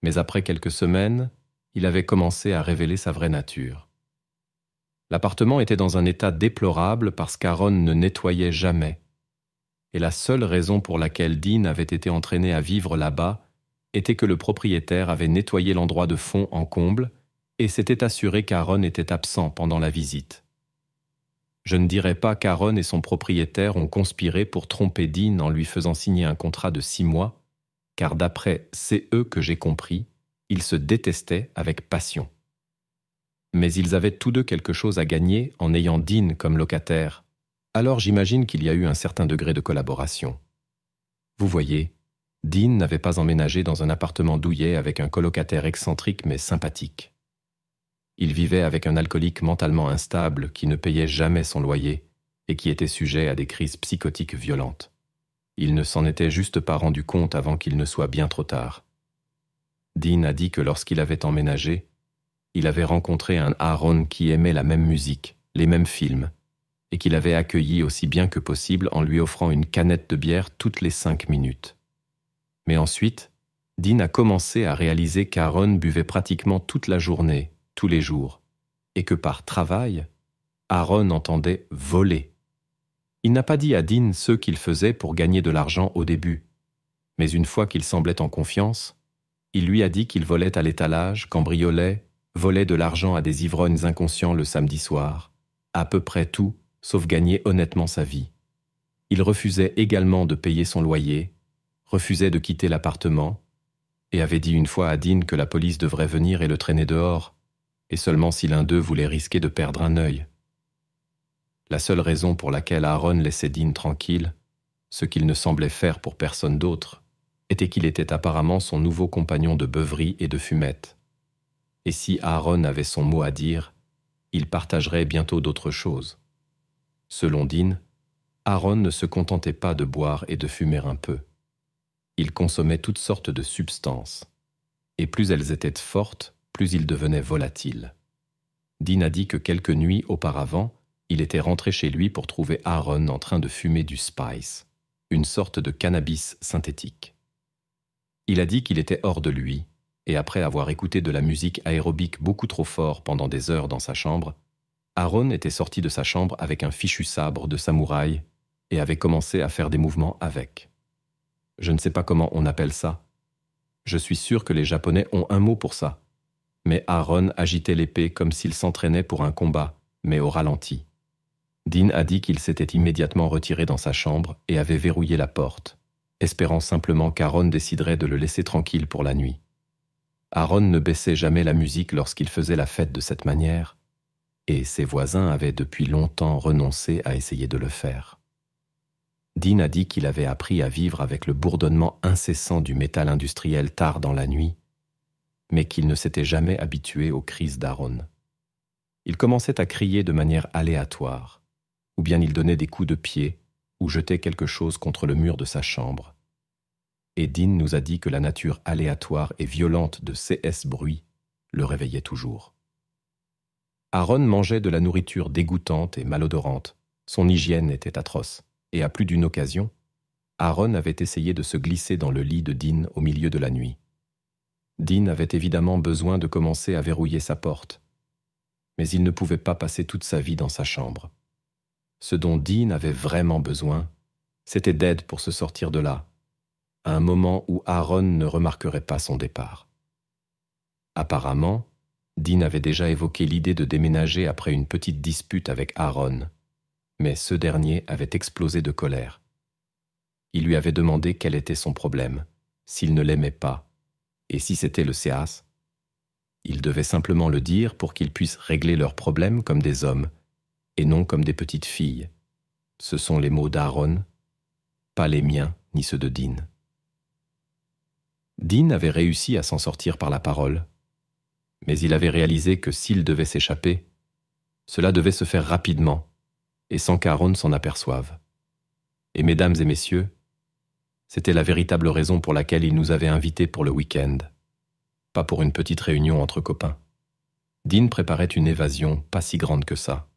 mais après quelques semaines, il avait commencé à révéler sa vraie nature. L'appartement était dans un état déplorable parce qu'Aaron ne nettoyait jamais, et la seule raison pour laquelle Dean avait été entraîné à vivre là-bas était que le propriétaire avait nettoyé l'endroit de fond en comble et s'était assuré qu'Aaron était absent pendant la visite. Je ne dirais pas qu'Aaron et son propriétaire ont conspiré pour tromper Dean en lui faisant signer un contrat de 6 mois, car d'après CE que j'ai compris, ils se détestaient avec passion. Mais ils avaient tous deux quelque chose à gagner en ayant Dean comme locataire, alors j'imagine qu'il y a eu un certain degré de collaboration. Vous voyez, Dean n'avait pas emménagé dans un appartement douillet avec un colocataire excentrique mais sympathique. Il vivait avec un alcoolique mentalement instable qui ne payait jamais son loyer et qui était sujet à des crises psychotiques violentes. Il ne s'en était juste pas rendu compte avant qu'il ne soit bien trop tard. Dean a dit que lorsqu'il avait emménagé, il avait rencontré un Aaron qui aimait la même musique, les mêmes films, et qu'il avait accueilli aussi bien que possible en lui offrant une canette de bière toutes les 5 minutes. Mais ensuite, Dean a commencé à réaliser qu'Aaron buvait pratiquement toute la journée, tous les jours, et que par travail, Aaron entendait voler. Il n'a pas dit à Dean ce qu'il faisait pour gagner de l'argent au début, mais une fois qu'il semblait en confiance, il lui a dit qu'il volait à l'étalage, cambriolait, volait de l'argent à des ivrognes inconscients le samedi soir, à peu près tout, sauf gagner honnêtement sa vie. Il refusait également de payer son loyer, refusait de quitter l'appartement, et avait dit une fois à Dean que la police devrait venir et le traîner dehors, et seulement si l'un d'eux voulait risquer de perdre un œil. La seule raison pour laquelle Aaron laissait Dean tranquille, ce qu'il ne semblait faire pour personne d'autre, était qu'il était apparemment son nouveau compagnon de beuverie et de fumette. Et si Aaron avait son mot à dire, il partagerait bientôt d'autres choses. Selon Dean, Aaron ne se contentait pas de boire et de fumer un peu. Il consommait toutes sortes de substances, et plus elles étaient fortes, plus il devenait volatile. Dean a dit que quelques nuits auparavant, il était rentré chez lui pour trouver Aaron en train de fumer du spice, une sorte de cannabis synthétique. Il a dit qu'il était hors de lui, et après avoir écouté de la musique aérobique beaucoup trop fort pendant des heures dans sa chambre, Aaron était sorti de sa chambre avec un fichu sabre de samouraï et avait commencé à faire des mouvements avec. Je ne sais pas comment on appelle ça. Je suis sûr que les Japonais ont un mot pour ça. Mais Aaron agitait l'épée comme s'il s'entraînait pour un combat, mais au ralenti. Dean a dit qu'il s'était immédiatement retiré dans sa chambre et avait verrouillé la porte, espérant simplement qu'Aaron déciderait de le laisser tranquille pour la nuit. Aaron ne baissait jamais la musique lorsqu'il faisait la fête de cette manière, et ses voisins avaient depuis longtemps renoncé à essayer de le faire. Dean a dit qu'il avait appris à vivre avec le bourdonnement incessant du métal industriel tard dans la nuit, mais qu'il ne s'était jamais habitué aux crises d'Aaron. Il commençait à crier de manière aléatoire, ou bien il donnait des coups de pied, ou jetait quelque chose contre le mur de sa chambre. Et Dean nous a dit que la nature aléatoire et violente de C.S. Bruit le réveillait toujours. Aaron mangeait de la nourriture dégoûtante et malodorante. Son hygiène était atroce, et à plus d'une occasion, Aaron avait essayé de se glisser dans le lit de Dean au milieu de la nuit. Dean avait évidemment besoin de commencer à verrouiller sa porte, mais il ne pouvait pas passer toute sa vie dans sa chambre. Ce dont Dean avait vraiment besoin, c'était d'aide pour se sortir de là, à un moment où Aaron ne remarquerait pas son départ. Apparemment, Dean avait déjà évoqué l'idée de déménager après une petite dispute avec Aaron, mais ce dernier avait explosé de colère. Il lui avait demandé quel était son problème, s'il ne l'aimait pas, et si c'était le CAS, Ils devaient simplement le dire pour qu'ils puissent régler leurs problèmes comme des hommes, et non comme des petites filles. Ce sont les mots d'Aaron, pas les miens ni ceux de Dean. Dean avait réussi à s'en sortir par la parole, mais il avait réalisé que s'il devait s'échapper, cela devait se faire rapidement et sans qu'Aaron s'en aperçoive. Et mesdames et messieurs, c'était la véritable raison pour laquelle il nous avait invités pour le week-end, pas pour une petite réunion entre copains. Dean préparait une évasion pas si grande que ça.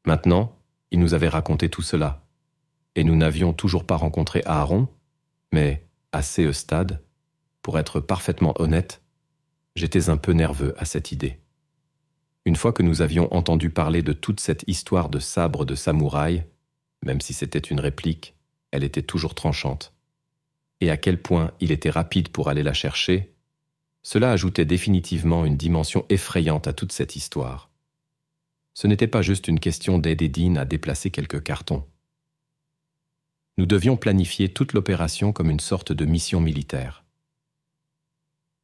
Maintenant, il nous avait raconté tout cela, et nous n'avions toujours pas rencontré Aaron, mais à ce stade, pour être parfaitement honnête, j'étais un peu nerveux à cette idée. Une fois que nous avions entendu parler de toute cette histoire de sabre de samouraï, même si c'était une réplique, elle était toujours tranchante. Et à quel point il était rapide pour aller la chercher, cela ajoutait définitivement une dimension effrayante à toute cette histoire. Ce n'était pas juste une question d'aider Dean à déplacer quelques cartons. Nous devions planifier toute l'opération comme une sorte de mission militaire.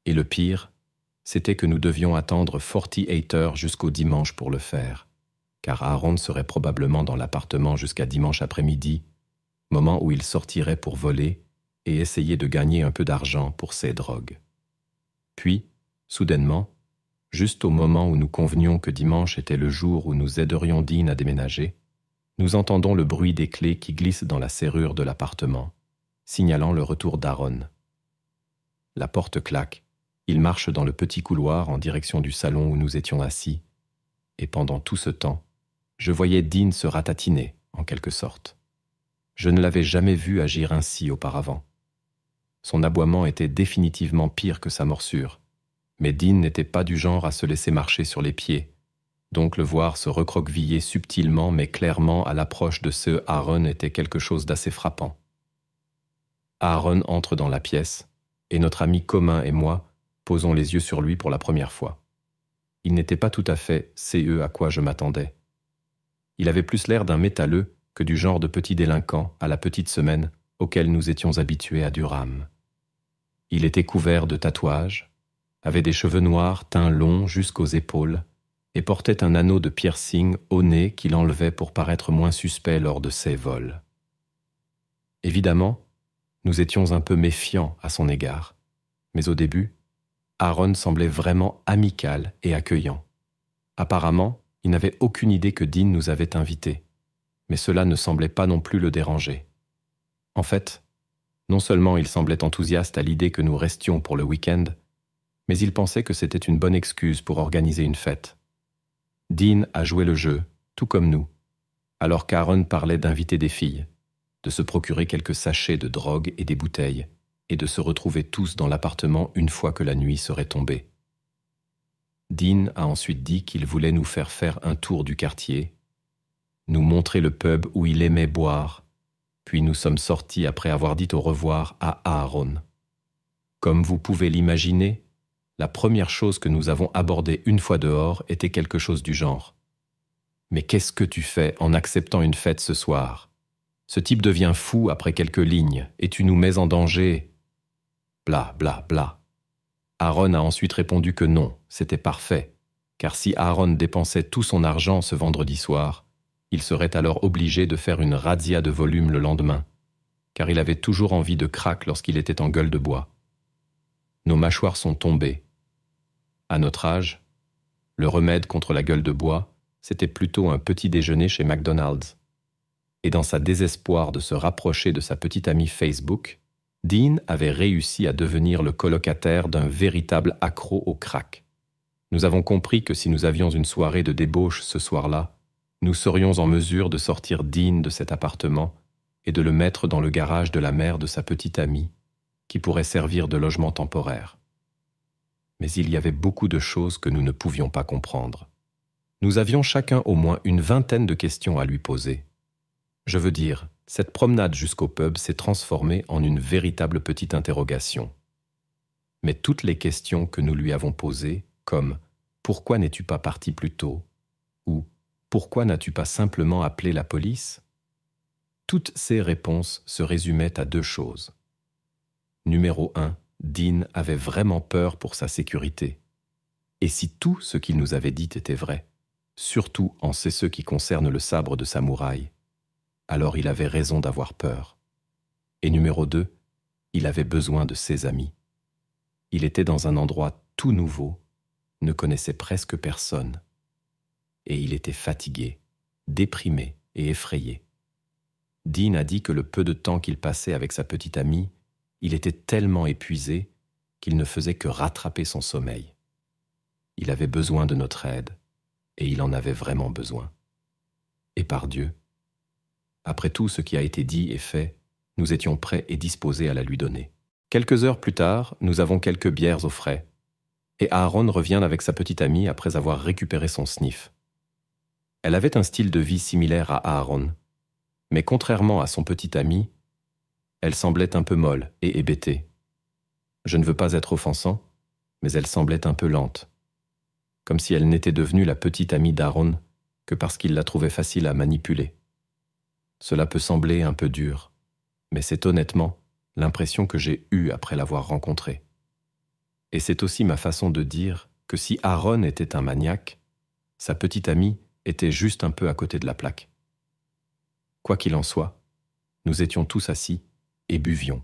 Et le pire, c'était que nous devions attendre 48 heures jusqu'au dimanche pour le faire, car Aaron serait probablement dans l'appartement jusqu'à dimanche après-midi, moment où il sortirait pour voler et essayer de gagner un peu d'argent pour ses drogues. Puis, soudainement, juste au moment où nous convenions que dimanche était le jour où nous aiderions Dean à déménager, nous entendons le bruit des clés qui glissent dans la serrure de l'appartement, signalant le retour d'Aaron. La porte claque, il marche dans le petit couloir en direction du salon où nous étions assis, et pendant tout ce temps, je voyais Dean se ratatiner, en quelque sorte. Je ne l'avais jamais vu agir ainsi auparavant. Son aboiement était définitivement pire que sa morsure, mais Dean n'était pas du genre à se laisser marcher sur les pieds, donc le voir se recroqueviller subtilement mais clairement à l'approche de ce Aaron était quelque chose d'assez frappant. Aaron entre dans la pièce, et notre ami commun et moi posons les yeux sur lui pour la première fois. Il n'était pas tout à fait ce à quoi je m'attendais. Il avait plus l'air d'un métalleux que du genre de petit délinquant à la petite semaine auquel nous étions habitués à Durham. Il était couvert de tatouages, avait des cheveux noirs teints longs jusqu'aux épaules et portait un anneau de piercing au nez qu'il enlevait pour paraître moins suspect lors de ses vols. Évidemment, nous étions un peu méfiants à son égard, mais au début, Aaron semblait vraiment amical et accueillant. Apparemment, il n'avait aucune idée que Dean nous avait invités, mais cela ne semblait pas non plus le déranger. En fait, non seulement il semblait enthousiaste à l'idée que nous restions pour le week-end, mais il pensait que c'était une bonne excuse pour organiser une fête. Dean a joué le jeu, tout comme nous, alors qu'Aaron parlait d'inviter des filles, de se procurer quelques sachets de drogue et des bouteilles, et de se retrouver tous dans l'appartement une fois que la nuit serait tombée. Dean a ensuite dit qu'il voulait nous faire un tour du quartier, nous montrer le pub où il aimait boire, puis nous sommes sortis après avoir dit au revoir à Aaron. Comme vous pouvez l'imaginer, la première chose que nous avons abordée une fois dehors était quelque chose du genre. « Mais qu'est-ce que tu fais en acceptant une fête ce soir ? Ce type devient fou après quelques lignes et tu nous mets en danger. » Bla, bla, bla. Aaron a ensuite répondu que non, c'était parfait, car si Aaron dépensait tout son argent ce vendredi soir, il serait alors obligé de faire une razzia de volume le lendemain, car il avait toujours envie de crack lorsqu'il était en gueule de bois. Nos mâchoires sont tombées. À notre âge, le remède contre la gueule de bois, c'était plutôt un petit déjeuner chez McDonald's. Et dans sa désespoir de se rapprocher de sa petite amie Facebook, Dean avait réussi à devenir le colocataire d'un véritable accro au crack. Nous avons compris que si nous avions une soirée de débauche ce soir-là, nous serions en mesure de sortir Dean de cet appartement et de le mettre dans le garage de la mère de sa petite amie, qui pourrait servir de logement temporaire. Mais il y avait beaucoup de choses que nous ne pouvions pas comprendre. Nous avions chacun au moins une vingtaine de questions à lui poser. Je veux dire, cette promenade jusqu'au pub s'est transformée en une véritable petite interrogation. Mais toutes les questions que nous lui avons posées, comme « Pourquoi n'es-tu pas parti plus tôt ?» ou « Pourquoi n'as-tu pas simplement appelé la police ?» Toutes ces réponses se résumaient à deux choses. Numéro 1, Dean avait vraiment peur pour sa sécurité. Et si tout ce qu'il nous avait dit était vrai, surtout en ce qui concerne le sabre de samouraï, alors il avait raison d'avoir peur. Et numéro 2, il avait besoin de ses amis. Il était dans un endroit tout nouveau, ne connaissait presque personne. Et il était fatigué, déprimé et effrayé. Dean a dit que le peu de temps qu'il passait avec sa petite amie, il était tellement épuisé qu'il ne faisait que rattraper son sommeil. Il avait besoin de notre aide, et il en avait vraiment besoin. Et par Dieu, après tout ce qui a été dit et fait, nous étions prêts et disposés à la lui donner. Quelques heures plus tard, nous avons quelques bières au frais, et Aaron revient avec sa petite amie après avoir récupéré son sniff. Elle avait un style de vie similaire à Aaron, mais contrairement à son petit ami, elle semblait un peu molle et hébétée. Je ne veux pas être offensant, mais elle semblait un peu lente, comme si elle n'était devenue la petite amie d'Aaron que parce qu'il la trouvait facile à manipuler. Cela peut sembler un peu dur, mais c'est honnêtement l'impression que j'ai eue après l'avoir rencontrée. Et c'est aussi ma façon de dire que si Aaron était un maniaque, sa petite amie était juste un peu à côté de la plaque. Quoi qu'il en soit, nous étions tous assis et buvions.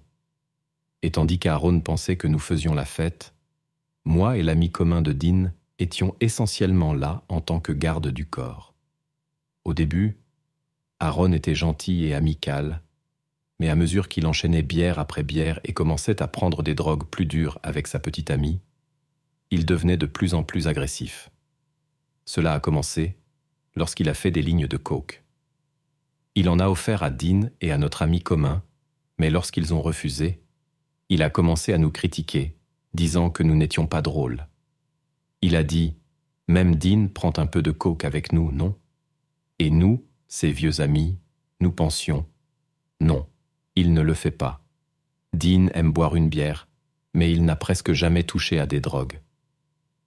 Et tandis qu'Aaron pensait que nous faisions la fête, moi et l'ami commun de Dean étions essentiellement là en tant que garde du corps. Au début, Aaron était gentil et amical, mais à mesure qu'il enchaînait bière après bière et commençait à prendre des drogues plus dures avec sa petite amie, il devenait de plus en plus agressif. Cela a commencé lorsqu'il a fait des lignes de coke. Il en a offert à Dean et à notre ami commun, mais lorsqu'ils ont refusé, il a commencé à nous critiquer, disant que nous n'étions pas drôles. Il a dit « Même Dean prend un peu de coke avec nous, non ?» Et nous, ses vieux amis, nous pensions « Non, il ne le fait pas. Dean aime boire une bière, mais il n'a presque jamais touché à des drogues. »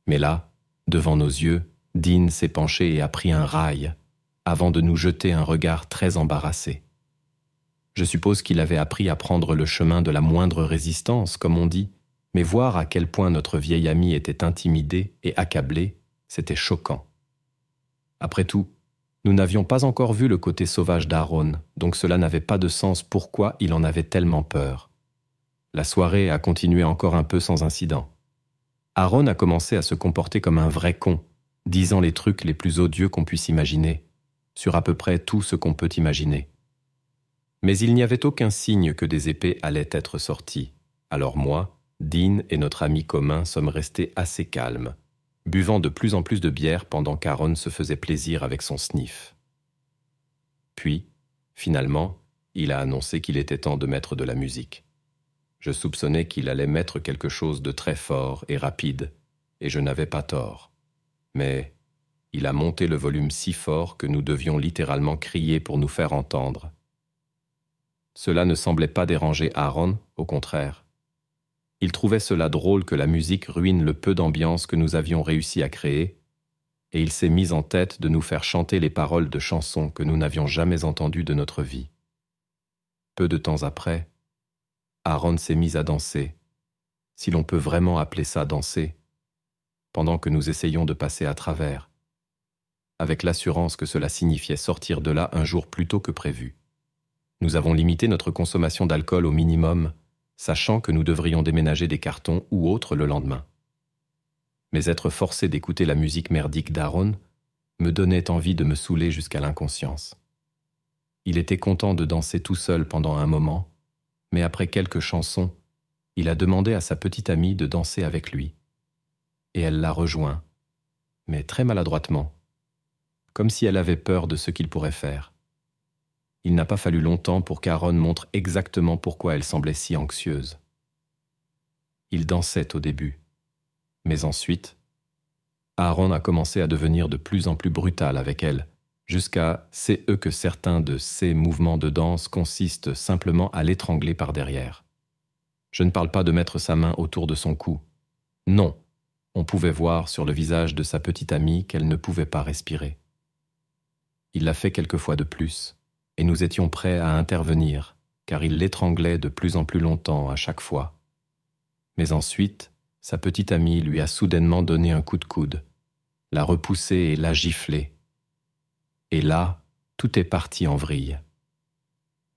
Mais là, devant nos yeux, Dean s'est penché et a pris un rail, avant de nous jeter un regard très embarrassé. Je suppose qu'il avait appris à prendre le chemin de la moindre résistance, comme on dit, mais voir à quel point notre vieil ami était intimidé et accablé, c'était choquant. Après tout, nous n'avions pas encore vu le côté sauvage d'Aaron, donc cela n'avait pas de sens pourquoi il en avait tellement peur. La soirée a continué encore un peu sans incident. Aaron a commencé à se comporter comme un vrai con, disant les trucs les plus odieux qu'on puisse imaginer, sur à peu près tout ce qu'on peut imaginer. Mais il n'y avait aucun signe que des épées allaient être sorties. Alors moi, Dean et notre ami commun sommes restés assez calmes, buvant de plus en plus de bière pendant qu'Aaron se faisait plaisir avec son sniff. Puis, finalement, il a annoncé qu'il était temps de mettre de la musique. Je soupçonnais qu'il allait mettre quelque chose de très fort et rapide, et je n'avais pas tort. Mais il a monté le volume si fort que nous devions littéralement crier pour nous faire entendre. Cela ne semblait pas déranger Aaron, au contraire. Il trouvait cela drôle que la musique ruine le peu d'ambiance que nous avions réussi à créer, et il s'est mis en tête de nous faire chanter les paroles de chansons que nous n'avions jamais entendues de notre vie. Peu de temps après, Aaron s'est mis à danser, si l'on peut vraiment appeler ça danser, pendant que nous essayions de passer à travers, avec l'assurance que cela signifiait sortir de là un jour plus tôt que prévu. Nous avons limité notre consommation d'alcool au minimum, sachant que nous devrions déménager des cartons ou autres le lendemain. Mais être forcé d'écouter la musique merdique d'Aaron me donnait envie de me saouler jusqu'à l'inconscience. Il était content de danser tout seul pendant un moment, mais après quelques chansons, il a demandé à sa petite amie de danser avec lui. Et elle l'a rejoint, mais très maladroitement, comme si elle avait peur de ce qu'il pourrait faire. Il n'a pas fallu longtemps pour qu'Aaron montre exactement pourquoi elle semblait si anxieuse. Il dansait au début, mais ensuite, Aaron a commencé à devenir de plus en plus brutal avec elle, jusqu'à c'est eux que certains de ces mouvements de danse consistent simplement à l'étrangler par derrière. Je ne parle pas de mettre sa main autour de son cou. Non, on pouvait voir sur le visage de sa petite amie qu'elle ne pouvait pas respirer. Il l'a fait quelques fois de plus, et nous étions prêts à intervenir, car il l'étranglait de plus en plus longtemps à chaque fois. Mais ensuite, sa petite amie lui a soudainement donné un coup de coude, l'a repoussé et l'a giflé. Et là, tout est parti en vrille.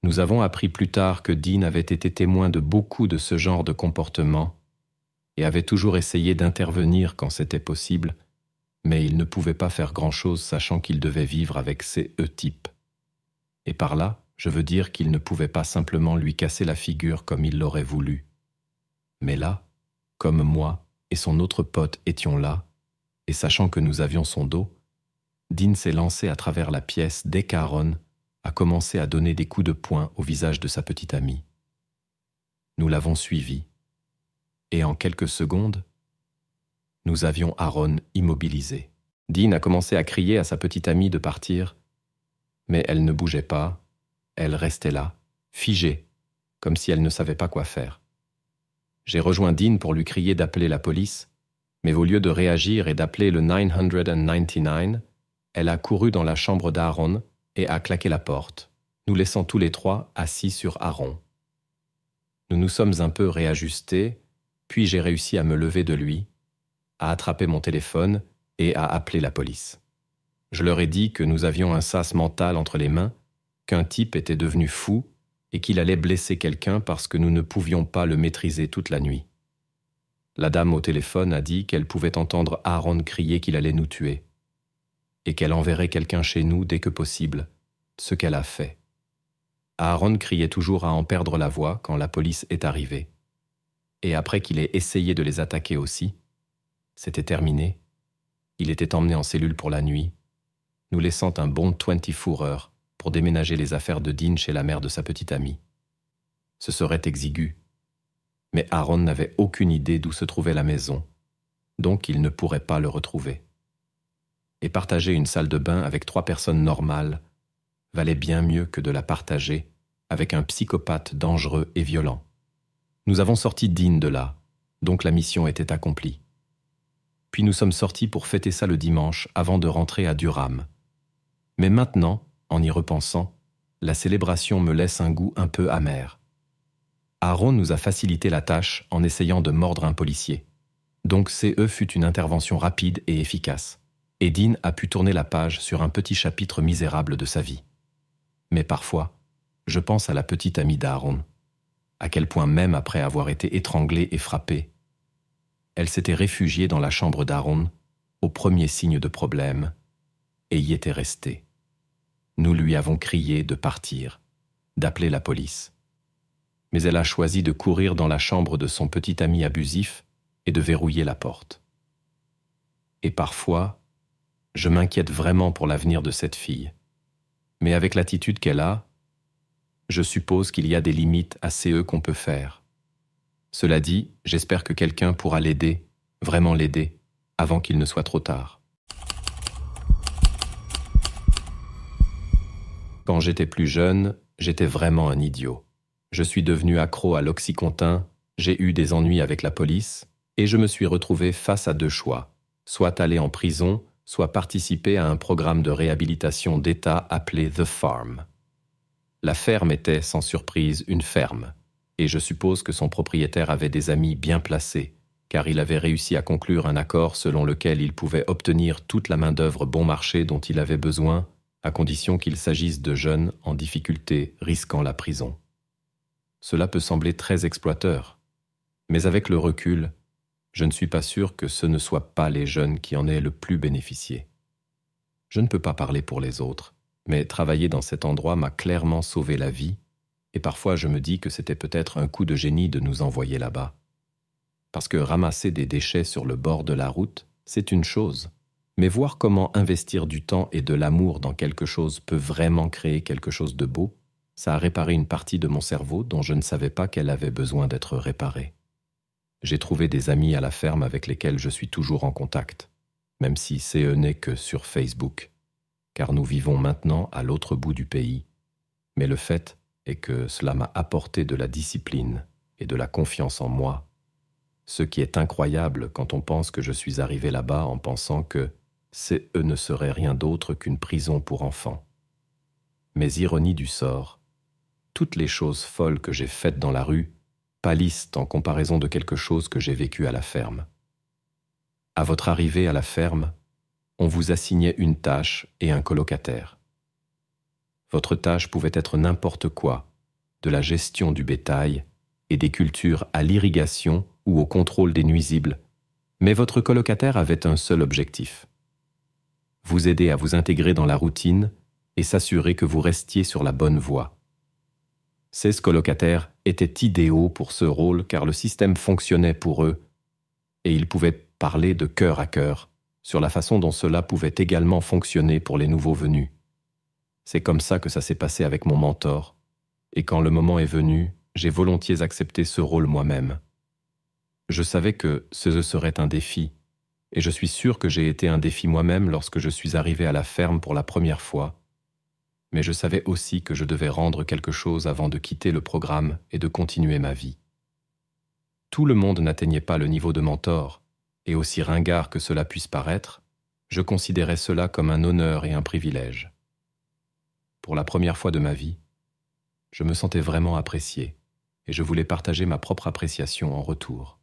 Nous avons appris plus tard que Dean avait été témoin de beaucoup de ce genre de comportement et avait toujours essayé d'intervenir quand c'était possible, mais il ne pouvait pas faire grand-chose sachant qu'il devait vivre avec ces types. Et par là, je veux dire qu'il ne pouvait pas simplement lui casser la figure comme il l'aurait voulu. Mais là, comme moi et son autre pote étions là, et sachant que nous avions son dos, Dean s'est lancé à travers la pièce dès qu'Aaron a commencé à donner des coups de poing au visage de sa petite amie. Nous l'avons suivi, et en quelques secondes, nous avions Aaron immobilisé. Dean a commencé à crier à sa petite amie de partir, mais elle ne bougeait pas, elle restait là, figée, comme si elle ne savait pas quoi faire. J'ai rejoint Dean pour lui crier d'appeler la police, mais au lieu de réagir et d'appeler le 999, elle a couru dans la chambre d'Aaron et a claqué la porte, nous laissant tous les trois assis sur Aaron. Nous nous sommes un peu réajustés, puis j'ai réussi à me lever de lui, à attraper mon téléphone et à appeler la police. Je leur ai dit que nous avions un sas mental entre les mains, qu'un type était devenu fou et qu'il allait blesser quelqu'un parce que nous ne pouvions pas le maîtriser toute la nuit. La dame au téléphone a dit qu'elle pouvait entendre Aaron crier qu'il allait nous tuer et qu'elle enverrait quelqu'un chez nous dès que possible, ce qu'elle a fait. Aaron criait toujours à en perdre la voix quand la police est arrivée. Et après qu'il ait essayé de les attaquer aussi, c'était terminé. Il était emmené en cellule pour la nuit, nous laissant un bon 24 heures pour déménager les affaires de Dean chez la mère de sa petite amie. Ce serait exigu. Mais Aaron n'avait aucune idée d'où se trouvait la maison, donc il ne pourrait pas le retrouver. Et partager une salle de bain avec 3 personnes normales valait bien mieux que de la partager avec un psychopathe dangereux et violent. Nous avons sorti Dean de là, donc la mission était accomplie. Puis nous sommes sortis pour fêter ça le dimanche avant de rentrer à Durham. Mais maintenant, en y repensant, la célébration me laisse un goût un peu amer. Aaron nous a facilité la tâche en essayant de mordre un policier. Donc CE fut une intervention rapide et efficace. Et Dean a pu tourner la page sur un petit chapitre misérable de sa vie. Mais parfois, je pense à la petite amie d'Aaron, à quel point même après avoir été étranglée et frappée, elle s'était réfugiée dans la chambre d'Aaron au premier signe de problème et y était restée. Nous lui avons crié de partir, d'appeler la police. Mais elle a choisi de courir dans la chambre de son petit ami abusif et de verrouiller la porte. Et parfois, je m'inquiète vraiment pour l'avenir de cette fille. Mais avec l'attitude qu'elle a, je suppose qu'il y a des limites à ce qu'on peut faire. Cela dit, j'espère que quelqu'un pourra l'aider, vraiment l'aider, avant qu'il ne soit trop tard. Quand j'étais plus jeune, j'étais vraiment un idiot. Je suis devenu accro à l'Oxycontin, j'ai eu des ennuis avec la police, et je me suis retrouvé face à 2 choix, soit aller en prison, soit participer à un programme de réhabilitation d'État appelé The Farm. La ferme était, sans surprise, une ferme, et je suppose que son propriétaire avait des amis bien placés, car il avait réussi à conclure un accord selon lequel il pouvait obtenir toute la main-d'œuvre bon marché dont il avait besoin, à condition qu'il s'agisse de jeunes en difficulté risquant la prison. Cela peut sembler très exploiteur, mais avec le recul, je ne suis pas sûr que ce ne soient pas les jeunes qui en aient le plus bénéficié. Je ne peux pas parler pour les autres, mais travailler dans cet endroit m'a clairement sauvé la vie, et parfois je me dis que c'était peut-être un coup de génie de nous envoyer là-bas. Parce que ramasser des déchets sur le bord de la route, c'est une chose, mais voir comment investir du temps et de l'amour dans quelque chose peut vraiment créer quelque chose de beau, ça a réparé une partie de mon cerveau dont je ne savais pas qu'elle avait besoin d'être réparée. J'ai trouvé des amis à la ferme avec lesquels je suis toujours en contact, même si ce n'est que sur Facebook, car nous vivons maintenant à l'autre bout du pays. Mais le fait est que cela m'a apporté de la discipline et de la confiance en moi, ce qui est incroyable quand on pense que je suis arrivé là-bas en pensant que CE ne serait rien d'autre qu'une prison pour enfants. Mais ironie du sort, toutes les choses folles que j'ai faites dans la rue pâlissent en comparaison de quelque chose que j'ai vécu à la ferme. À votre arrivée à la ferme, on vous assignait une tâche et un colocataire. Votre tâche pouvait être n'importe quoi, de la gestion du bétail et des cultures à l'irrigation ou au contrôle des nuisibles, mais votre colocataire avait un seul objectif: vous aider à vous intégrer dans la routine et s'assurer que vous restiez sur la bonne voie. Ces colocataires étaient idéaux pour ce rôle car le système fonctionnait pour eux et ils pouvaient parler de cœur à cœur sur la façon dont cela pouvait également fonctionner pour les nouveaux venus. C'est comme ça que ça s'est passé avec mon mentor, et quand le moment est venu, j'ai volontiers accepté ce rôle moi-même. Je savais que ce serait un défi, et je suis sûr que j'ai été un défi moi-même lorsque je suis arrivé à la ferme pour la première fois, mais je savais aussi que je devais rendre quelque chose avant de quitter le programme et de continuer ma vie. Tout le monde n'atteignait pas le niveau de mentor, et aussi ringard que cela puisse paraître, je considérais cela comme un honneur et un privilège. Pour la première fois de ma vie, je me sentais vraiment apprécié, et je voulais partager ma propre appréciation en retour.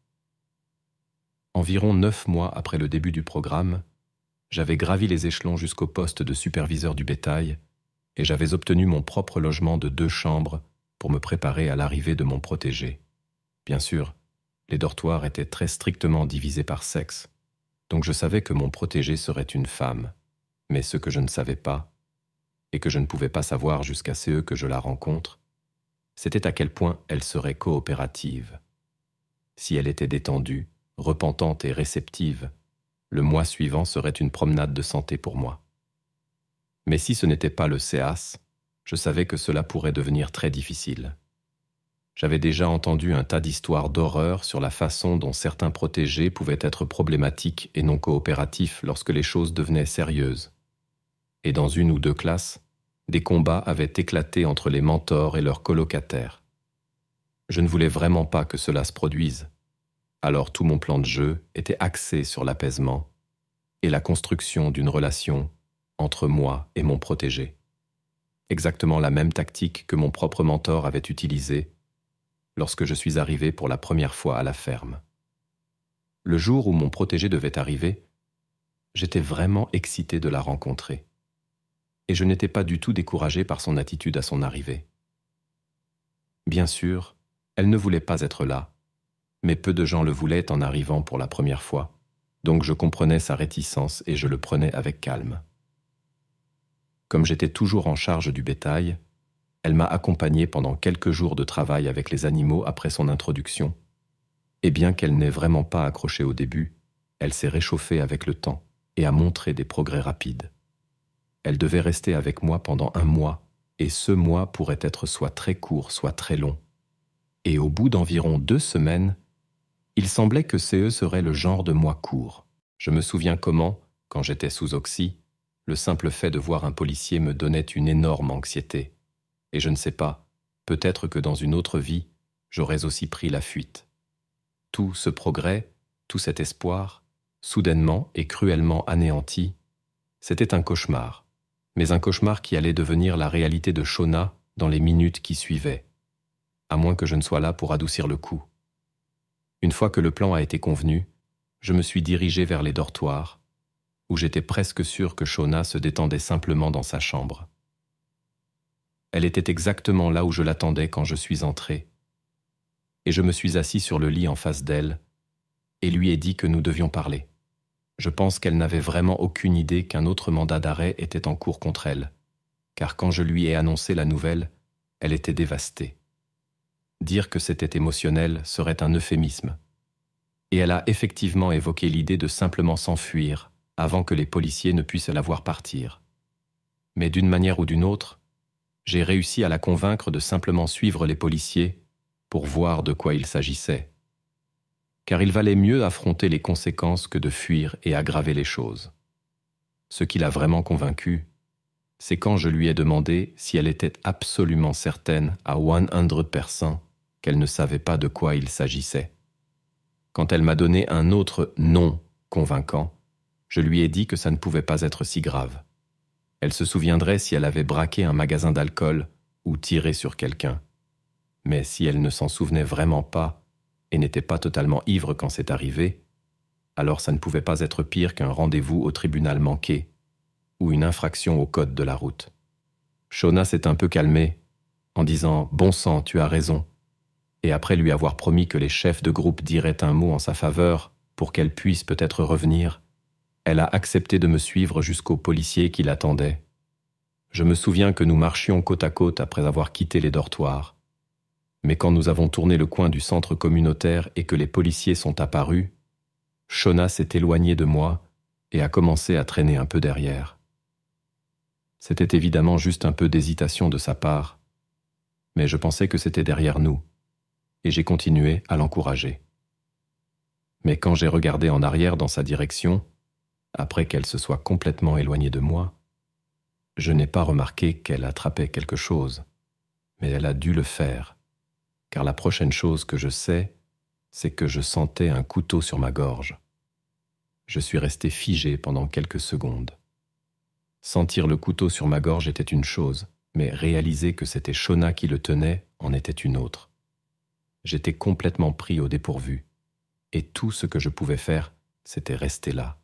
Environ 9 mois après le début du programme, j'avais gravi les échelons jusqu'au poste de superviseur du bétail, et j'avais obtenu mon propre logement de 2 chambres pour me préparer à l'arrivée de mon protégé. Bien sûr, les dortoirs étaient très strictement divisés par sexe, donc je savais que mon protégé serait une femme, mais ce que je ne savais pas, et que je ne pouvais pas savoir jusqu'à ce que je la rencontre, c'était à quel point elle serait coopérative. Si elle était détendue, repentante et réceptive, le mois suivant serait une promenade de santé pour moi. Mais si ce n'était pas le CEAS, je savais que cela pourrait devenir très difficile. J'avais déjà entendu un tas d'histoires d'horreur sur la façon dont certains protégés pouvaient être problématiques et non coopératifs lorsque les choses devenaient sérieuses. Et dans 1 ou 2 classes, des combats avaient éclaté entre les mentors et leurs colocataires. Je ne voulais vraiment pas que cela se produise. Alors tout mon plan de jeu était axé sur l'apaisement et la construction d'une relation entre moi et mon protégé. Exactement la même tactique que mon propre mentor avait utilisée lorsque je suis arrivé pour la première fois à la ferme. Le jour où mon protégé devait arriver, j'étais vraiment excité de la rencontrer. Et je n'étais pas du tout découragé par son attitude à son arrivée. Bien sûr, elle ne voulait pas être là, mais peu de gens le voulaient en arrivant pour la première fois, donc je comprenais sa réticence et je le prenais avec calme. Comme j'étais toujours en charge du bétail, elle m'a accompagné pendant quelques jours de travail avec les animaux après son introduction, et bien qu'elle n'ait vraiment pas accroché au début, elle s'est réchauffée avec le temps et a montré des progrès rapides. Elle devait rester avec moi pendant 1 mois, et ce mois pourrait être soit très court, soit très long. Et au bout d'environ 2 semaines, il semblait que CE serait le genre de mois court. Je me souviens comment, quand j'étais sous oxy, le simple fait de voir un policier me donnait une énorme anxiété. Et je ne sais pas, peut-être que dans une autre vie, j'aurais aussi pris la fuite. Tout ce progrès, tout cet espoir, soudainement et cruellement anéanti, c'était un cauchemar, mais un cauchemar qui allait devenir la réalité de Shona dans les minutes qui suivaient, à moins que je ne sois là pour adoucir le coup. Une fois que le plan a été convenu, je me suis dirigé vers les dortoirs, où j'étais presque sûr que Shona se détendait simplement dans sa chambre. Elle était exactement là où je l'attendais quand je suis entré, et je me suis assis sur le lit en face d'elle et lui ai dit que nous devions parler. Je pense qu'elle n'avait vraiment aucune idée qu'un autre mandat d'arrêt était en cours contre elle, car quand je lui ai annoncé la nouvelle, elle était dévastée. Dire que c'était émotionnel serait un euphémisme, et elle a effectivement évoqué l'idée de simplement s'enfuir avant que les policiers ne puissent la voir partir. Mais d'une manière ou d'une autre, j'ai réussi à la convaincre de simplement suivre les policiers pour voir de quoi il s'agissait. Car il valait mieux affronter les conséquences que de fuir et aggraver les choses. Ce qui l'a vraiment convaincue, c'est quand je lui ai demandé si elle était absolument certaine à 100% qu'elle ne savait pas de quoi il s'agissait. Quand elle m'a donné un autre non convaincant, je lui ai dit que ça ne pouvait pas être si grave. Elle se souviendrait si elle avait braqué un magasin d'alcool ou tiré sur quelqu'un. Mais si elle ne s'en souvenait vraiment pas et n'était pas totalement ivre quand c'est arrivé, alors ça ne pouvait pas être pire qu'un rendez-vous au tribunal manqué ou une infraction au code de la route. Shona s'est un peu calmée en disant « Bon sang, tu as raison », et après lui avoir promis que les chefs de groupe diraient un mot en sa faveur pour qu'elle puisse peut-être revenir, elle a accepté de me suivre jusqu'au policier qui l'attendait. Je me souviens que nous marchions côte à côte après avoir quitté les dortoirs. Mais quand nous avons tourné le coin du centre communautaire et que les policiers sont apparus, Shona s'est éloignée de moi et a commencé à traîner un peu derrière. C'était évidemment juste un peu d'hésitation de sa part, mais je pensais que c'était derrière nous, et j'ai continué à l'encourager. Mais quand j'ai regardé en arrière dans sa direction, après qu'elle se soit complètement éloignée de moi, je n'ai pas remarqué qu'elle attrapait quelque chose, mais elle a dû le faire, car la prochaine chose que je sais, c'est que je sentais un couteau sur ma gorge. Je suis resté figé pendant quelques secondes. Sentir le couteau sur ma gorge était une chose, mais réaliser que c'était Shona qui le tenait en était une autre. J'étais complètement pris au dépourvu, et tout ce que je pouvais faire, c'était rester là,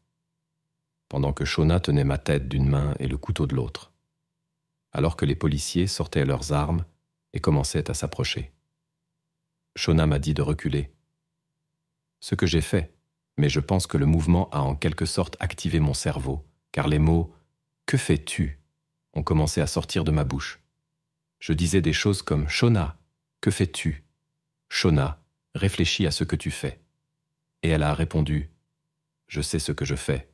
pendant que Shona tenait ma tête d'une main et le couteau de l'autre, alors que les policiers sortaient leurs armes et commençaient à s'approcher. Shona m'a dit de reculer. Ce que j'ai fait, mais je pense que le mouvement a en quelque sorte activé mon cerveau, car les mots « Que fais-tu » ont commencé à sortir de ma bouche. Je disais des choses comme « Shona, que fais-tu » ? « Shona, réfléchis à ce que tu fais. » Et elle a répondu « Je sais ce que je fais.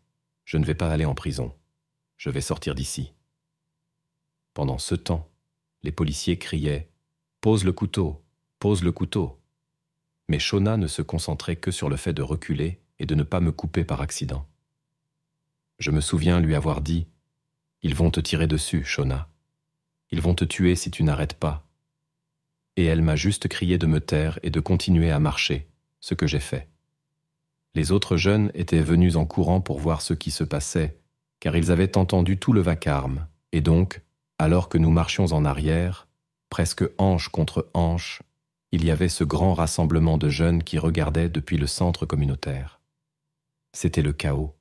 Je ne vais pas aller en prison. Je vais sortir d'ici. » Pendant ce temps, les policiers criaient « Pose le couteau, pose le couteau !» Mais Shona ne se concentrait que sur le fait de reculer et de ne pas me couper par accident. Je me souviens lui avoir dit « Ils vont te tirer dessus, Shona. Ils vont te tuer si tu n'arrêtes pas. » Et elle m'a juste crié de me taire et de continuer à marcher, ce que j'ai fait. Les autres jeunes étaient venus en courant pour voir ce qui se passait, car ils avaient entendu tout le vacarme, et donc, alors que nous marchions en arrière, presque hanche contre hanche, il y avait ce grand rassemblement de jeunes qui regardaient depuis le centre communautaire. C'était le chaos,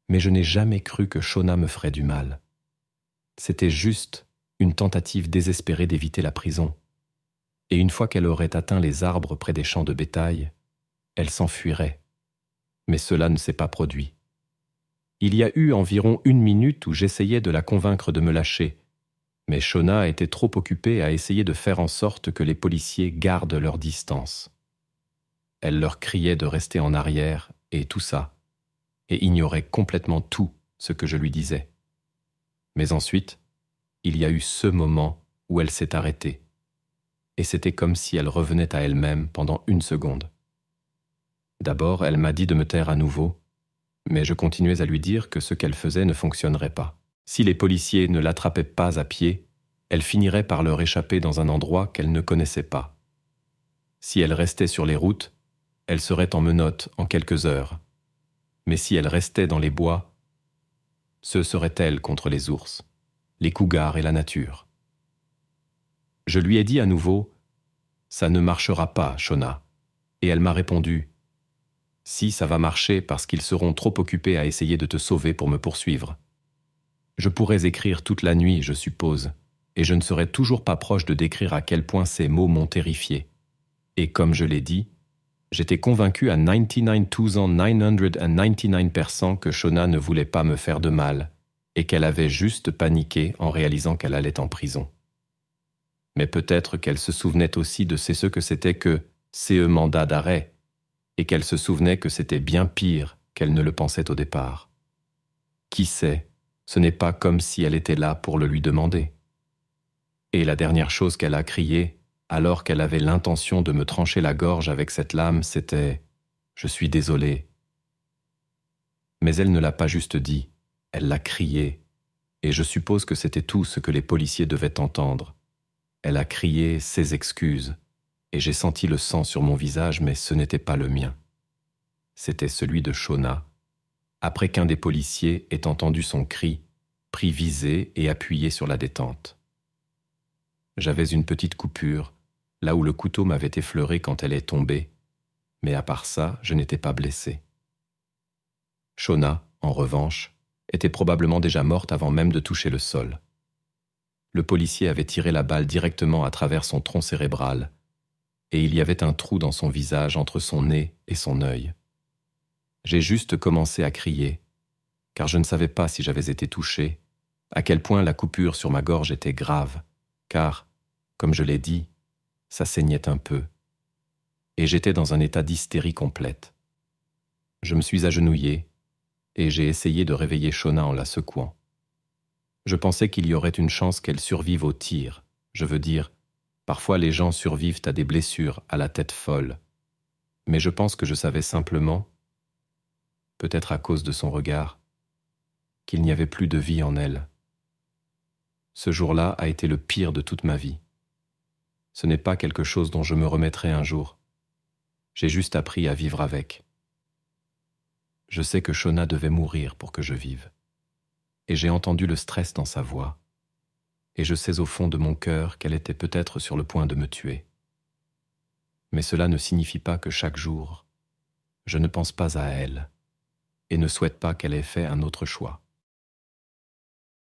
mais je n'ai jamais cru que Shona me ferait du mal. C'était juste une tentative désespérée d'éviter la prison. Et une fois qu'elle aurait atteint les arbres près des champs de bétail, elle s'enfuirait. Mais cela ne s'est pas produit. Il y a eu environ 1 minute où j'essayais de la convaincre de me lâcher, mais Shona était trop occupée à essayer de faire en sorte que les policiers gardent leur distance. Elle leur criait de rester en arrière et tout ça, et ignorait complètement tout ce que je lui disais. Mais ensuite, il y a eu ce moment où elle s'est arrêtée, et c'était comme si elle revenait à elle-même pendant 1 seconde. D'abord, elle m'a dit de me taire à nouveau, mais je continuais à lui dire que ce qu'elle faisait ne fonctionnerait pas. Si les policiers ne l'attrapaient pas à pied, elle finirait par leur échapper dans un endroit qu'elle ne connaissait pas. Si elle restait sur les routes, elle serait en menottes en quelques heures. Mais si elle restait dans les bois, ce serait elle contre les ours, les cougars et la nature. Je lui ai dit à nouveau « Ça ne marchera pas, Shona », et elle m'a répondu « Si, ça va marcher parce qu'ils seront trop occupés à essayer de te sauver pour me poursuivre. Je pourrais écrire toute la nuit, je suppose, et je ne serais toujours pas proche de décrire à quel point ces mots m'ont terrifié. Et comme je l'ai dit, j'étais convaincu à 99,999% que Shona ne voulait pas me faire de mal et qu'elle avait juste paniqué en réalisant qu'elle allait en prison. Mais peut-être qu'elle se souvenait aussi de ce que c'était que ce mandat d'arrêt et qu'elle se souvenait que c'était bien pire qu'elle ne le pensait au départ. Qui sait, ce n'est pas comme si elle était là pour le lui demander. Et la dernière chose qu'elle a criée, alors qu'elle avait l'intention de me trancher la gorge avec cette lame, c'était « Je suis désolée ». Mais elle ne l'a pas juste dit, elle l'a crié, et je suppose que c'était tout ce que les policiers devaient entendre. Elle a crié ses excuses, et j'ai senti le sang sur mon visage, mais ce n'était pas le mien. C'était celui de Shona, après qu'un des policiers ait entendu son cri, pris visé et appuyé sur la détente. J'avais une petite coupure, là où le couteau m'avait effleuré quand elle est tombée, mais à part ça, je n'étais pas blessé. Shona, en revanche, était probablement déjà morte avant même de toucher le sol. Le policier avait tiré la balle directement à travers son tronc cérébral, et il y avait un trou dans son visage entre son nez et son œil. J'ai juste commencé à crier, car je ne savais pas si j'avais été touché, à quel point la coupure sur ma gorge était grave, car, comme je l'ai dit, ça saignait un peu, et j'étais dans un état d'hystérie complète. Je me suis agenouillé, et j'ai essayé de réveiller Shona en la secouant. Je pensais qu'il y aurait une chance qu'elle survive au tir, je veux dire, parfois les gens survivent à des blessures à la tête folle, mais je pense que je savais simplement, peut-être à cause de son regard, qu'il n'y avait plus de vie en elle. Ce jour-là a été le pire de toute ma vie. Ce n'est pas quelque chose dont je me remettrai un jour. J'ai juste appris à vivre avec. Je sais que Shona devait mourir pour que je vive. Et j'ai entendu le stress dans sa voix. Et je sais au fond de mon cœur qu'elle était peut-être sur le point de me tuer. Mais cela ne signifie pas que chaque jour, je ne pense pas à elle et ne souhaite pas qu'elle ait fait un autre choix.